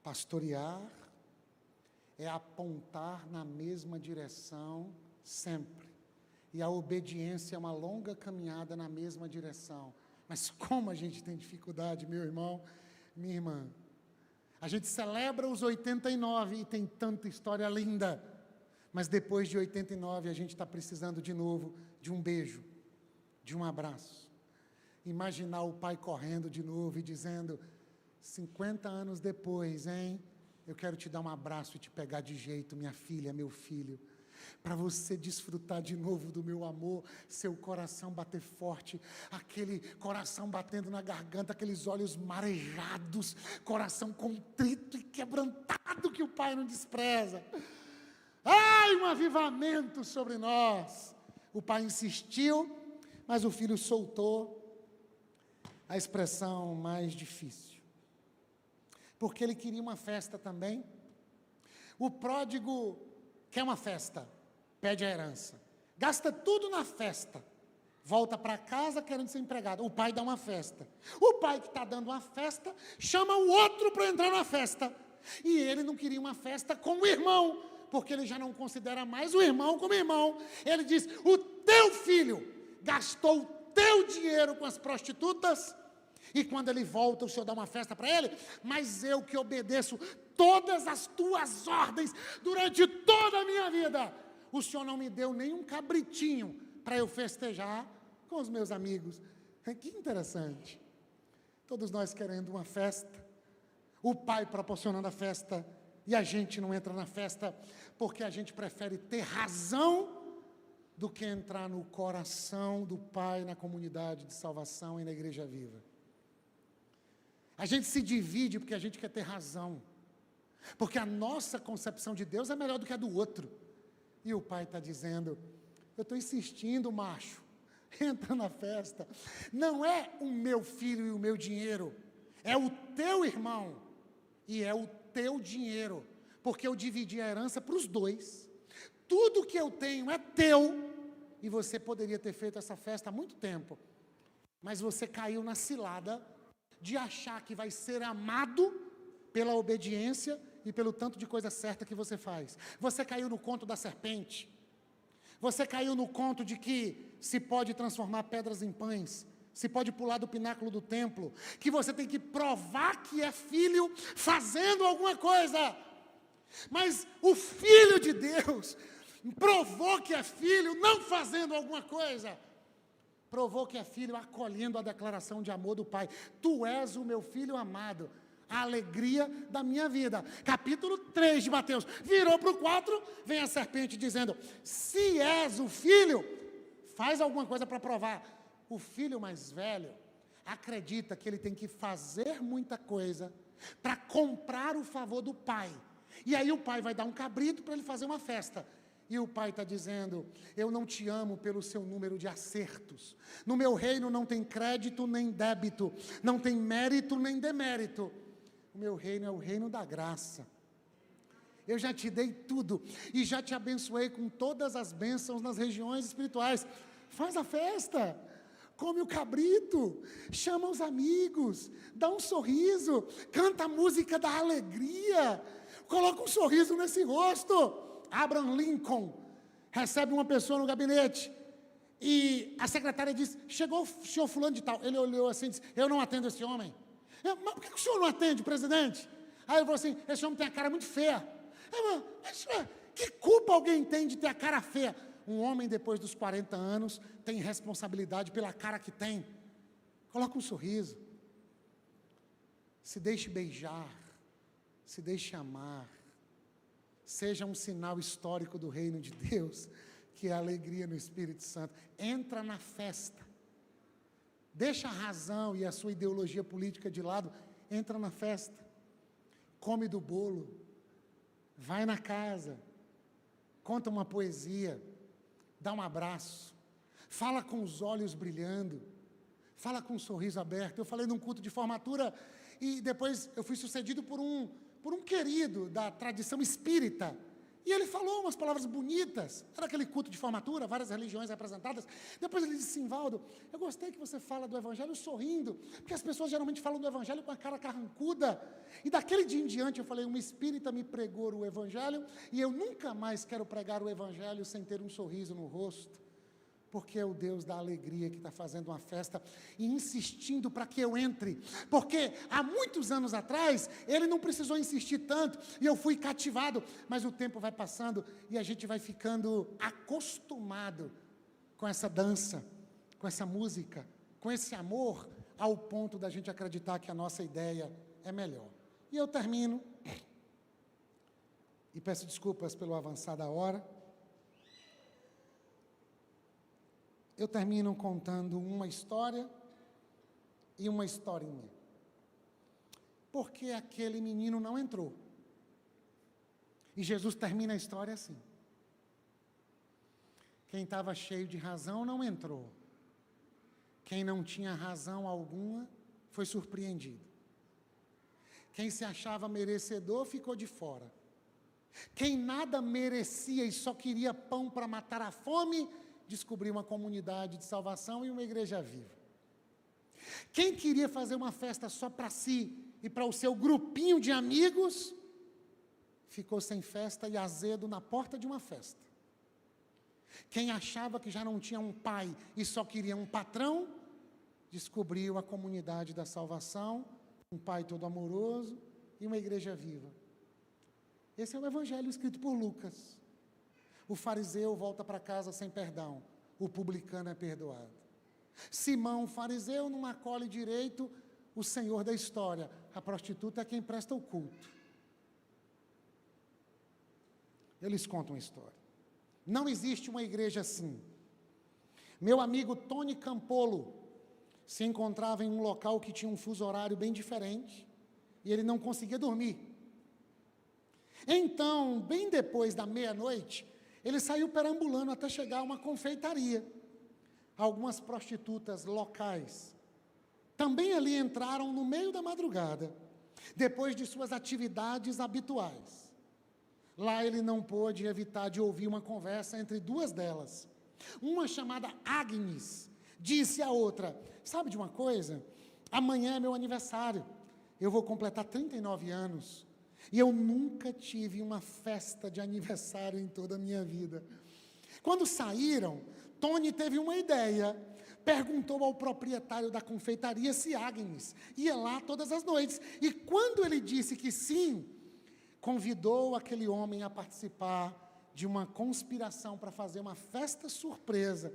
Pastorear é apontar na mesma direção sempre. E a obediência é uma longa caminhada na mesma direção. Mas como a gente tem dificuldade, meu irmão, minha irmã. A gente celebra os 89 e tem tanta história linda. Mas depois de 89 a gente está precisando de novo de um beijo, de um abraço. Imaginar o pai correndo de novo e dizendo, 50 anos depois, hein? Eu quero te dar um abraço e te pegar de jeito, minha filha, meu filho. Para você desfrutar de novo do meu amor, seu coração bater forte, aquele coração batendo na garganta, aqueles olhos marejados, coração contrito e quebrantado que o pai não despreza. Ai, um avivamento sobre nós. O pai insistiu, mas o filho soltou a expressão mais difícil. Porque ele queria uma festa também. O pródigo quer uma festa, pede a herança, gasta tudo na festa, volta para casa querendo ser empregado. O pai dá uma festa. O pai que está dando uma festa, chama o outro para entrar na festa. E ele não queria uma festa com o irmão, porque ele já não considera mais o irmão como irmão. Ele diz, o teu filho gastou o teu dinheiro com as prostitutas, e quando ele volta, o Senhor dá uma festa para ele, mas eu que obedeço todas as tuas ordens durante toda a minha vida, o Senhor não me deu nem um cabritinho para eu festejar com os meus amigos. Que interessante. Todos nós querendo uma festa, o pai proporcionando a festa, e a gente não entra na festa, porque a gente prefere ter razão do que entrar no coração do Pai, na comunidade de salvação e na igreja viva. A gente se divide porque a gente quer ter razão, porque a nossa concepção de Deus é melhor do que a do outro. E o pai está dizendo, eu estou insistindo, macho, entra na festa. Não é o meu filho e o meu dinheiro, é o teu irmão e é o teu dinheiro, porque eu dividi a herança para os dois. Tudo que eu tenho é teu, e você poderia ter feito essa festa há muito tempo, mas você caiu na cilada de achar que vai ser amado pela obediência e pelo tanto de coisa certa que você faz. Você caiu no conto da serpente. Você caiu no conto de que se pode transformar pedras em pães, se pode pular do pináculo do templo, que você tem que provar que é filho fazendo alguma coisa. Mas o Filho de Deus provou que é filho não fazendo alguma coisa. Provou que é filho acolhendo a declaração de amor do Pai. Tu és o meu filho amado, a alegria da minha vida. Capítulo 3 de Mateus. Virou para o 4, vem a serpente dizendo, se és o filho, faz alguma coisa para provar. O filho mais velho acredita que ele tem que fazer muita coisa para comprar o favor do pai. E aí o pai vai dar um cabrito para ele fazer uma festa. E o pai está dizendo, eu não te amo pelo seu número de acertos. No meu reino não tem crédito nem débito, não tem mérito nem demérito. O meu reino é o reino da graça. Eu já te dei tudo e já te abençoei com todas as bênçãos nas regiões espirituais. Faz a festa, come o cabrito, chama os amigos, dá um sorriso, canta a música da alegria, coloca um sorriso nesse rosto. Abraham Lincoln recebe uma pessoa no gabinete e a secretária diz, chegou o senhor fulano de tal. Ele olhou assim e disse, eu não atendo esse homem. Mas por que o senhor não atende, presidente? Aí ele falou assim, esse homem tem a cara muito feia. Mas que culpa alguém tem de ter a cara feia? Um homem depois dos 40 anos tem responsabilidade pela cara que tem. Coloca um sorriso. Se deixe beijar, se deixe amar. Seja um sinal histórico do reino de Deus. que é a alegria no Espírito Santo. Entra na festa. Deixa a razão e a sua ideologia política de lado. Entra na festa. Come do bolo. Vai na casa. Conta uma poesia. Dá um abraço. Fala com os olhos brilhando. Fala com um sorriso aberto. Eu falei num culto de formatura e depois eu fui sucedido por um querido da tradição espírita. E ele falou umas palavras bonitas. Era aquele culto de formatura, várias religiões representadas. Depois ele disse: Simvaldo, eu gostei que você fala do Evangelho sorrindo, porque as pessoas geralmente falam do Evangelho com a cara carrancuda. E daquele dia em diante eu falei: uma espírita me pregou o Evangelho e eu nunca mais quero pregar o Evangelho sem ter um sorriso no rosto. Porque é o Deus da alegria que está fazendo uma festa e insistindo para que eu entre. Porque há muitos anos atrás, ele não precisou insistir tanto e eu fui cativado. Mas o tempo vai passando e a gente vai ficando acostumado com essa dança, com essa música, com esse amor, ao ponto da gente acreditar que a nossa ideia é melhor. E eu termino, e peço desculpas pelo avançar da hora. Eu termino contando uma história e uma historinha. Porque aquele menino não entrou. E Jesus termina a história assim. Quem estava cheio de razão não entrou. Quem não tinha razão alguma foi surpreendido. Quem se achava merecedor ficou de fora. Quem nada merecia e só queria pão para matar a fome, descobriu uma comunidade de salvação e uma igreja viva. Quem queria fazer uma festa só para si e para o seu grupinho de amigos, ficou sem festa e azedo na porta de uma festa. Quem achava que já não tinha um pai e só queria um patrão, descobriu a comunidade da salvação, um pai todo amoroso e uma igreja viva. Esse é o evangelho escrito por Lucas. O fariseu volta para casa sem perdão, o publicano é perdoado. Simão, fariseu, não acolhe direito o Senhor da história. A prostituta é quem presta o culto. Eles contam a história. Não existe uma igreja assim. Meu amigo Tony Campolo se encontrava em um local que tinha um fuso horário bem diferente e ele não conseguia dormir. Então, bem depois da meia-noite, ele saiu perambulando até chegar a uma confeitaria. Algumas prostitutas locais também ali entraram no meio da madrugada, depois de suas atividades habituais. Lá ele não pôde evitar de ouvir uma conversa entre duas delas. Uma chamada Agnes disse à outra: sabe de uma coisa? Amanhã é meu aniversário. Eu vou completar 39 anos. E eu nunca tive uma festa de aniversário em toda a minha vida. Quando saíram, Tony teve uma ideia. Perguntou ao proprietário da confeitaria se Agnes ia lá todas as noites. E quando ele disse que sim, convidou aquele homem a participar de uma conspiração para fazer uma festa surpresa.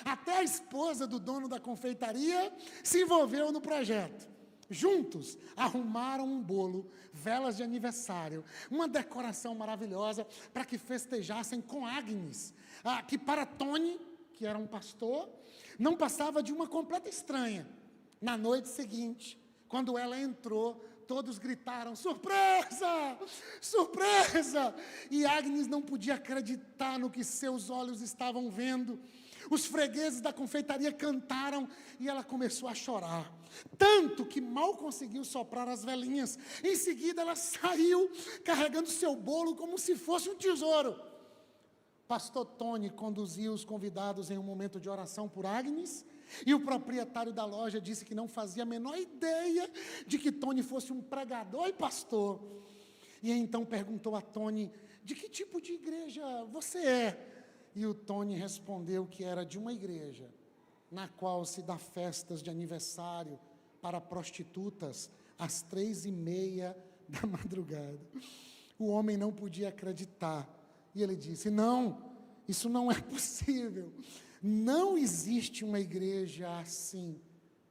Até a esposa do dono da confeitaria se envolveu no projeto. Juntos, arrumaram um bolo, velas de aniversário, uma decoração maravilhosa para que festejassem com Agnes, que para Tony, que era um pastor, não passava de uma completa estranha. Na noite seguinte, quando ela entrou, todos gritaram: surpresa! Surpresa! E Agnes não podia acreditar no que seus olhos estavam vendo. Os fregueses da confeitaria cantaram e ela começou a chorar. Tanto que mal conseguiu soprar as velinhas. Em seguida ela saiu carregando seu bolo como se fosse um tesouro. Pastor Tony conduziu os convidados em um momento de oração por Agnes. E o proprietário da loja disse que não fazia a menor ideia de que Tony fosse um pregador e pastor. E então perguntou a Tony: de que tipo de igreja você é? E o Tony respondeu que era de uma igreja na qual se dá festas de aniversário para prostitutas às 3:30 da madrugada. O homem não podia acreditar. E ele disse: não, isso não é possível. Não existe uma igreja assim,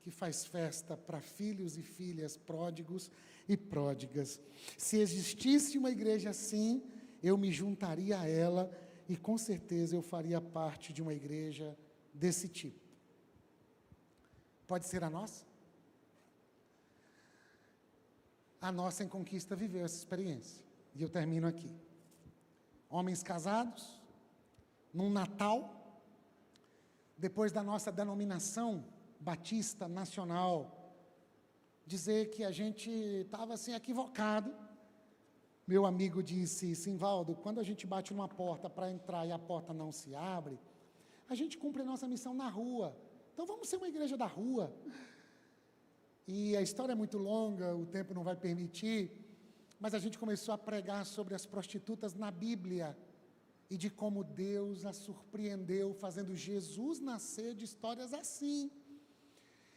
que faz festa para filhos e filhas pródigos e pródigas. Se existisse uma igreja assim, eu me juntaria a ela e com certeza eu faria parte de uma igreja desse tipo. Pode ser a nossa? A nossa em Conquista viveu essa experiência. E eu termino aqui. Homens casados, num Natal, depois da nossa denominação batista nacional, dizer que a gente estava assim equivocado. Meu amigo disse: Simvaldo, quando a gente bate numa porta para entrar e a porta não se abre, a gente cumpre a nossa missão na rua. Então vamos ser uma igreja da rua. E a história é muito longa, o tempo não vai permitir, mas a gente começou a pregar sobre as prostitutas na Bíblia e de como Deus as surpreendeu, fazendo Jesus nascer de histórias assim.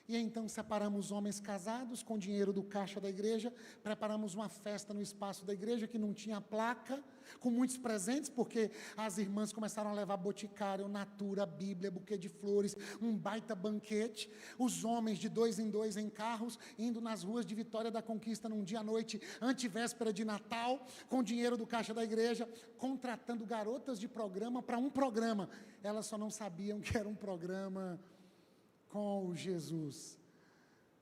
E então separamos homens casados com dinheiro do caixa da igreja, preparamos uma festa no espaço da igreja que não tinha placa, com muitos presentes, porque as irmãs começaram a levar boticário, natura, Bíblia, buquê de flores, um baita banquete. Os homens de 2 em 2 em carros, indo nas ruas de Vitória da Conquista num dia à noite, antevéspera de Natal, com dinheiro do caixa da igreja, contratando garotas de programa para um programa. Elas só não sabiam que era um programa com o Jesus,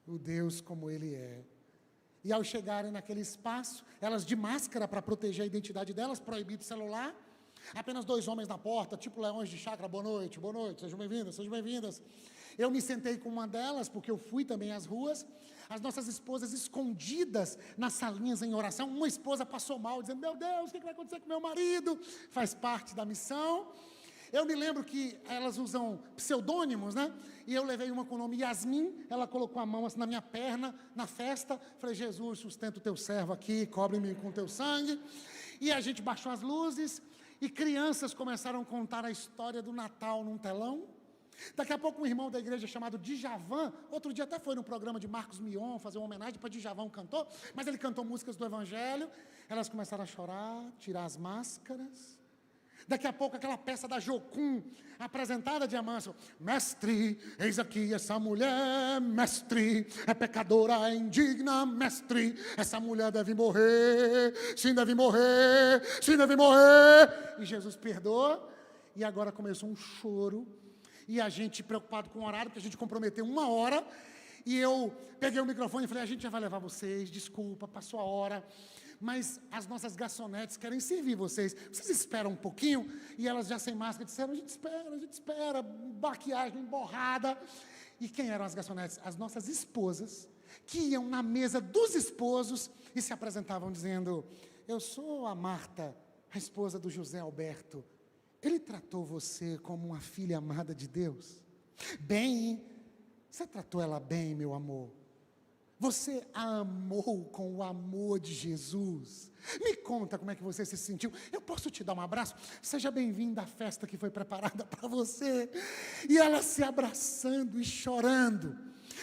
o Deus como Ele é. E ao chegarem naquele espaço, elas de máscara para proteger a identidade delas, proibido celular, apenas 2 homens na porta, tipo leões de chácara: boa noite, sejam bem-vindas, sejam bem-vindas. Eu me sentei com uma delas, porque eu fui também às ruas, as nossas esposas escondidas nas salinhas em oração. Uma esposa passou mal, dizendo: meu Deus, o que vai acontecer com meu marido? Faz parte da missão. Eu me lembro que elas usam pseudônimos, né? E eu levei uma com o nome Yasmin, ela colocou a mão assim na minha perna, na festa. Falei: Jesus, sustenta o teu servo aqui, cobre-me com o teu sangue. E a gente baixou as luzes, e crianças começaram a contar a história do Natal num telão. Daqui a pouco um irmão da igreja chamado Djavan, outro dia até foi no programa de Marcos Mion, fazer uma homenagem para Djavan, um cantor, mas ele cantou músicas do Evangelho. Elas começaram a chorar, tirar as máscaras. Daqui a pouco aquela peça da Jocum, apresentada de Amâncio: mestre, eis aqui essa mulher, mestre, é pecadora, é indigna, mestre, essa mulher deve morrer, sim deve morrer, sim deve morrer. E Jesus perdoa, e agora começou um choro, e a gente preocupado com o horário, porque a gente comprometeu 1 hora, e eu peguei o microfone e falei: a gente já vai levar vocês, desculpa, passou a hora, mas as nossas garçonetes querem servir vocês esperam um pouquinho? E elas já sem máscara disseram: a gente espera, maquiagem emborrada. E quem eram as garçonetes? As nossas esposas, que iam na mesa dos esposos e se apresentavam dizendo: eu sou a Marta, a esposa do José Alberto. Ele tratou você como uma filha amada de Deus? Bem, você tratou ela bem, meu amor? Você a amou com o amor de Jesus? Me conta como é que você se sentiu. Eu posso te dar um abraço? Seja bem-vinda à festa que foi preparada para você. E ela se abraçando e chorando.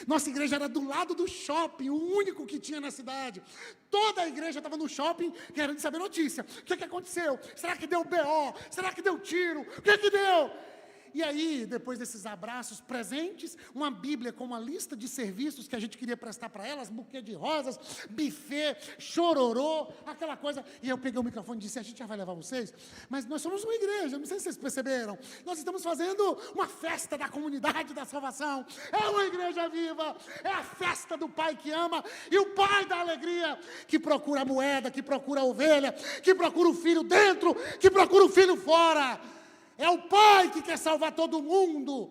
Nossa igreja era do lado do shopping, o único que tinha na cidade. Toda a igreja estava no shopping querendo saber notícia. O que aconteceu? Será que deu BO? Será que deu tiro? O que deu? E aí, depois desses abraços, presentes, uma Bíblia com uma lista de serviços que a gente queria prestar para elas, buquê de rosas, buffet, chororô, aquela coisa. E eu peguei o microfone e disse: a gente já vai levar vocês, mas nós somos uma igreja, não sei se vocês perceberam, nós estamos fazendo uma festa da comunidade da salvação. É uma igreja viva, é a festa do Pai que ama, e o Pai da alegria, que procura a moeda, que procura a ovelha, que procura o filho dentro, que procura o filho fora. É o Pai que quer salvar todo mundo.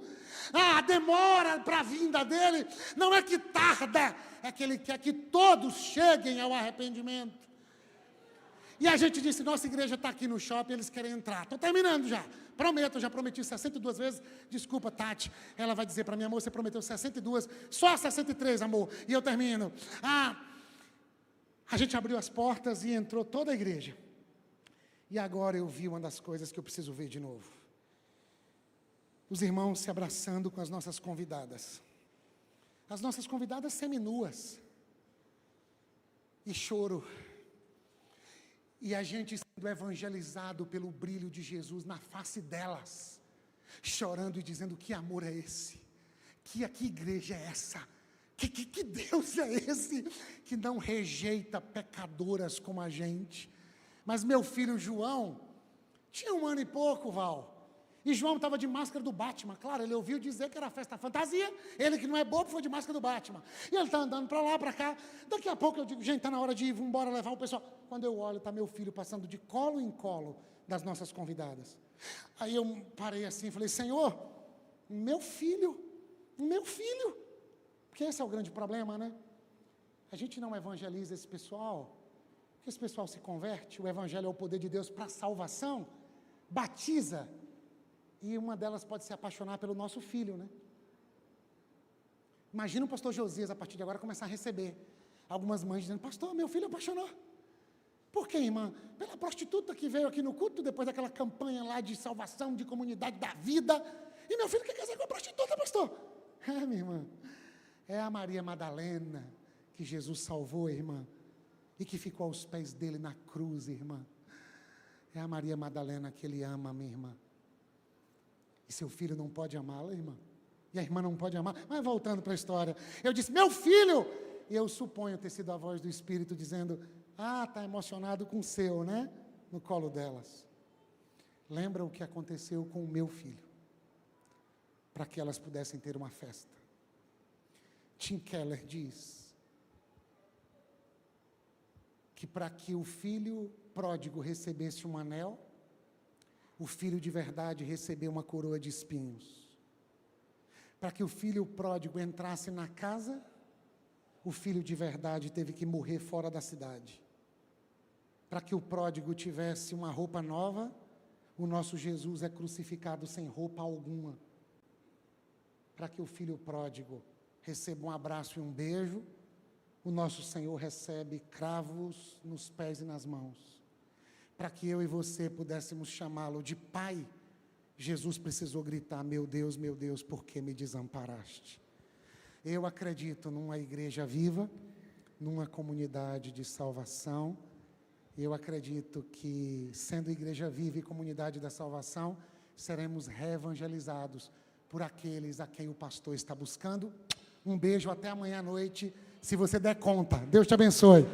A demora para a vinda dele não é que tarda, é que ele quer que todos cheguem ao arrependimento. E a gente disse: nossa igreja está aqui no shopping, eles querem entrar. Estou terminando já. Prometo, eu já prometi 62 vezes. Desculpa, Tati. Ela vai dizer para mim: amor, você prometeu 62, só 63, amor. E eu termino. A gente abriu as portas e entrou toda a igreja. E agora eu vi uma das coisas que eu preciso ver de novo. Os irmãos se abraçando com as nossas convidadas. As nossas convidadas seminuas. E choro. E a gente sendo evangelizado pelo brilho de Jesus na face delas. Chorando e dizendo: que amor é esse? Que igreja é essa? Que Deus é esse? Que não rejeita pecadoras como a gente. Mas meu filho João Tinha 1 ano e pouco, Val. E João estava de máscara do Batman. Claro, ele ouviu dizer que era festa fantasia. Ele que não é bobo foi de máscara do Batman. E ele está andando para lá, para cá. Daqui a pouco eu digo, gente, está na hora de ir, vamos embora levar o pessoal. Quando eu olho, está meu filho passando de colo em colo das nossas convidadas. Aí eu parei assim e falei, Senhor, meu filho. Porque esse é o grande problema, né? A gente não evangeliza esse pessoal. Porque esse pessoal se converte, o evangelho é o poder de Deus para a salvação. Batiza. E uma delas pode se apaixonar pelo nosso filho, né? Imagina o pastor Josias, a partir de agora, começar a receber algumas mães dizendo, pastor, meu filho apaixonou. Por quê, irmã? Pela prostituta que veio aqui no culto, depois daquela campanha lá de salvação, de comunidade da vida. E meu filho quer casar com a prostituta, pastor. É, minha irmã. É a Maria Madalena que Jesus salvou, irmã. E que ficou aos pés dele na cruz, irmã. É a Maria Madalena que ele ama, minha irmã. E seu filho não pode amá-la, irmã? E a irmã não pode amar? Mas voltando para a história, eu disse, meu filho! E eu suponho ter sido a voz do Espírito dizendo, está emocionado com o seu, né? No colo delas. Lembra o que aconteceu com o meu filho? Para que elas pudessem ter uma festa. Tim Keller diz que para que o filho pródigo recebesse um anel, o filho de verdade recebeu uma coroa de espinhos. Para que o filho pródigo entrasse na casa, o filho de verdade teve que morrer fora da cidade. Para que o pródigo tivesse uma roupa nova, o nosso Jesus é crucificado sem roupa alguma. Para que o filho pródigo receba um abraço e um beijo, o nosso Senhor recebe cravos nos pés e nas mãos. Para que eu e você pudéssemos chamá-lo de Pai, Jesus precisou gritar, meu Deus, por que me desamparaste? Eu acredito numa igreja viva, numa comunidade de salvação. Eu acredito que, sendo igreja viva e comunidade da salvação, seremos reevangelizados por aqueles a quem o pastor está buscando. Um beijo, até amanhã à noite, se você der conta. Deus te abençoe.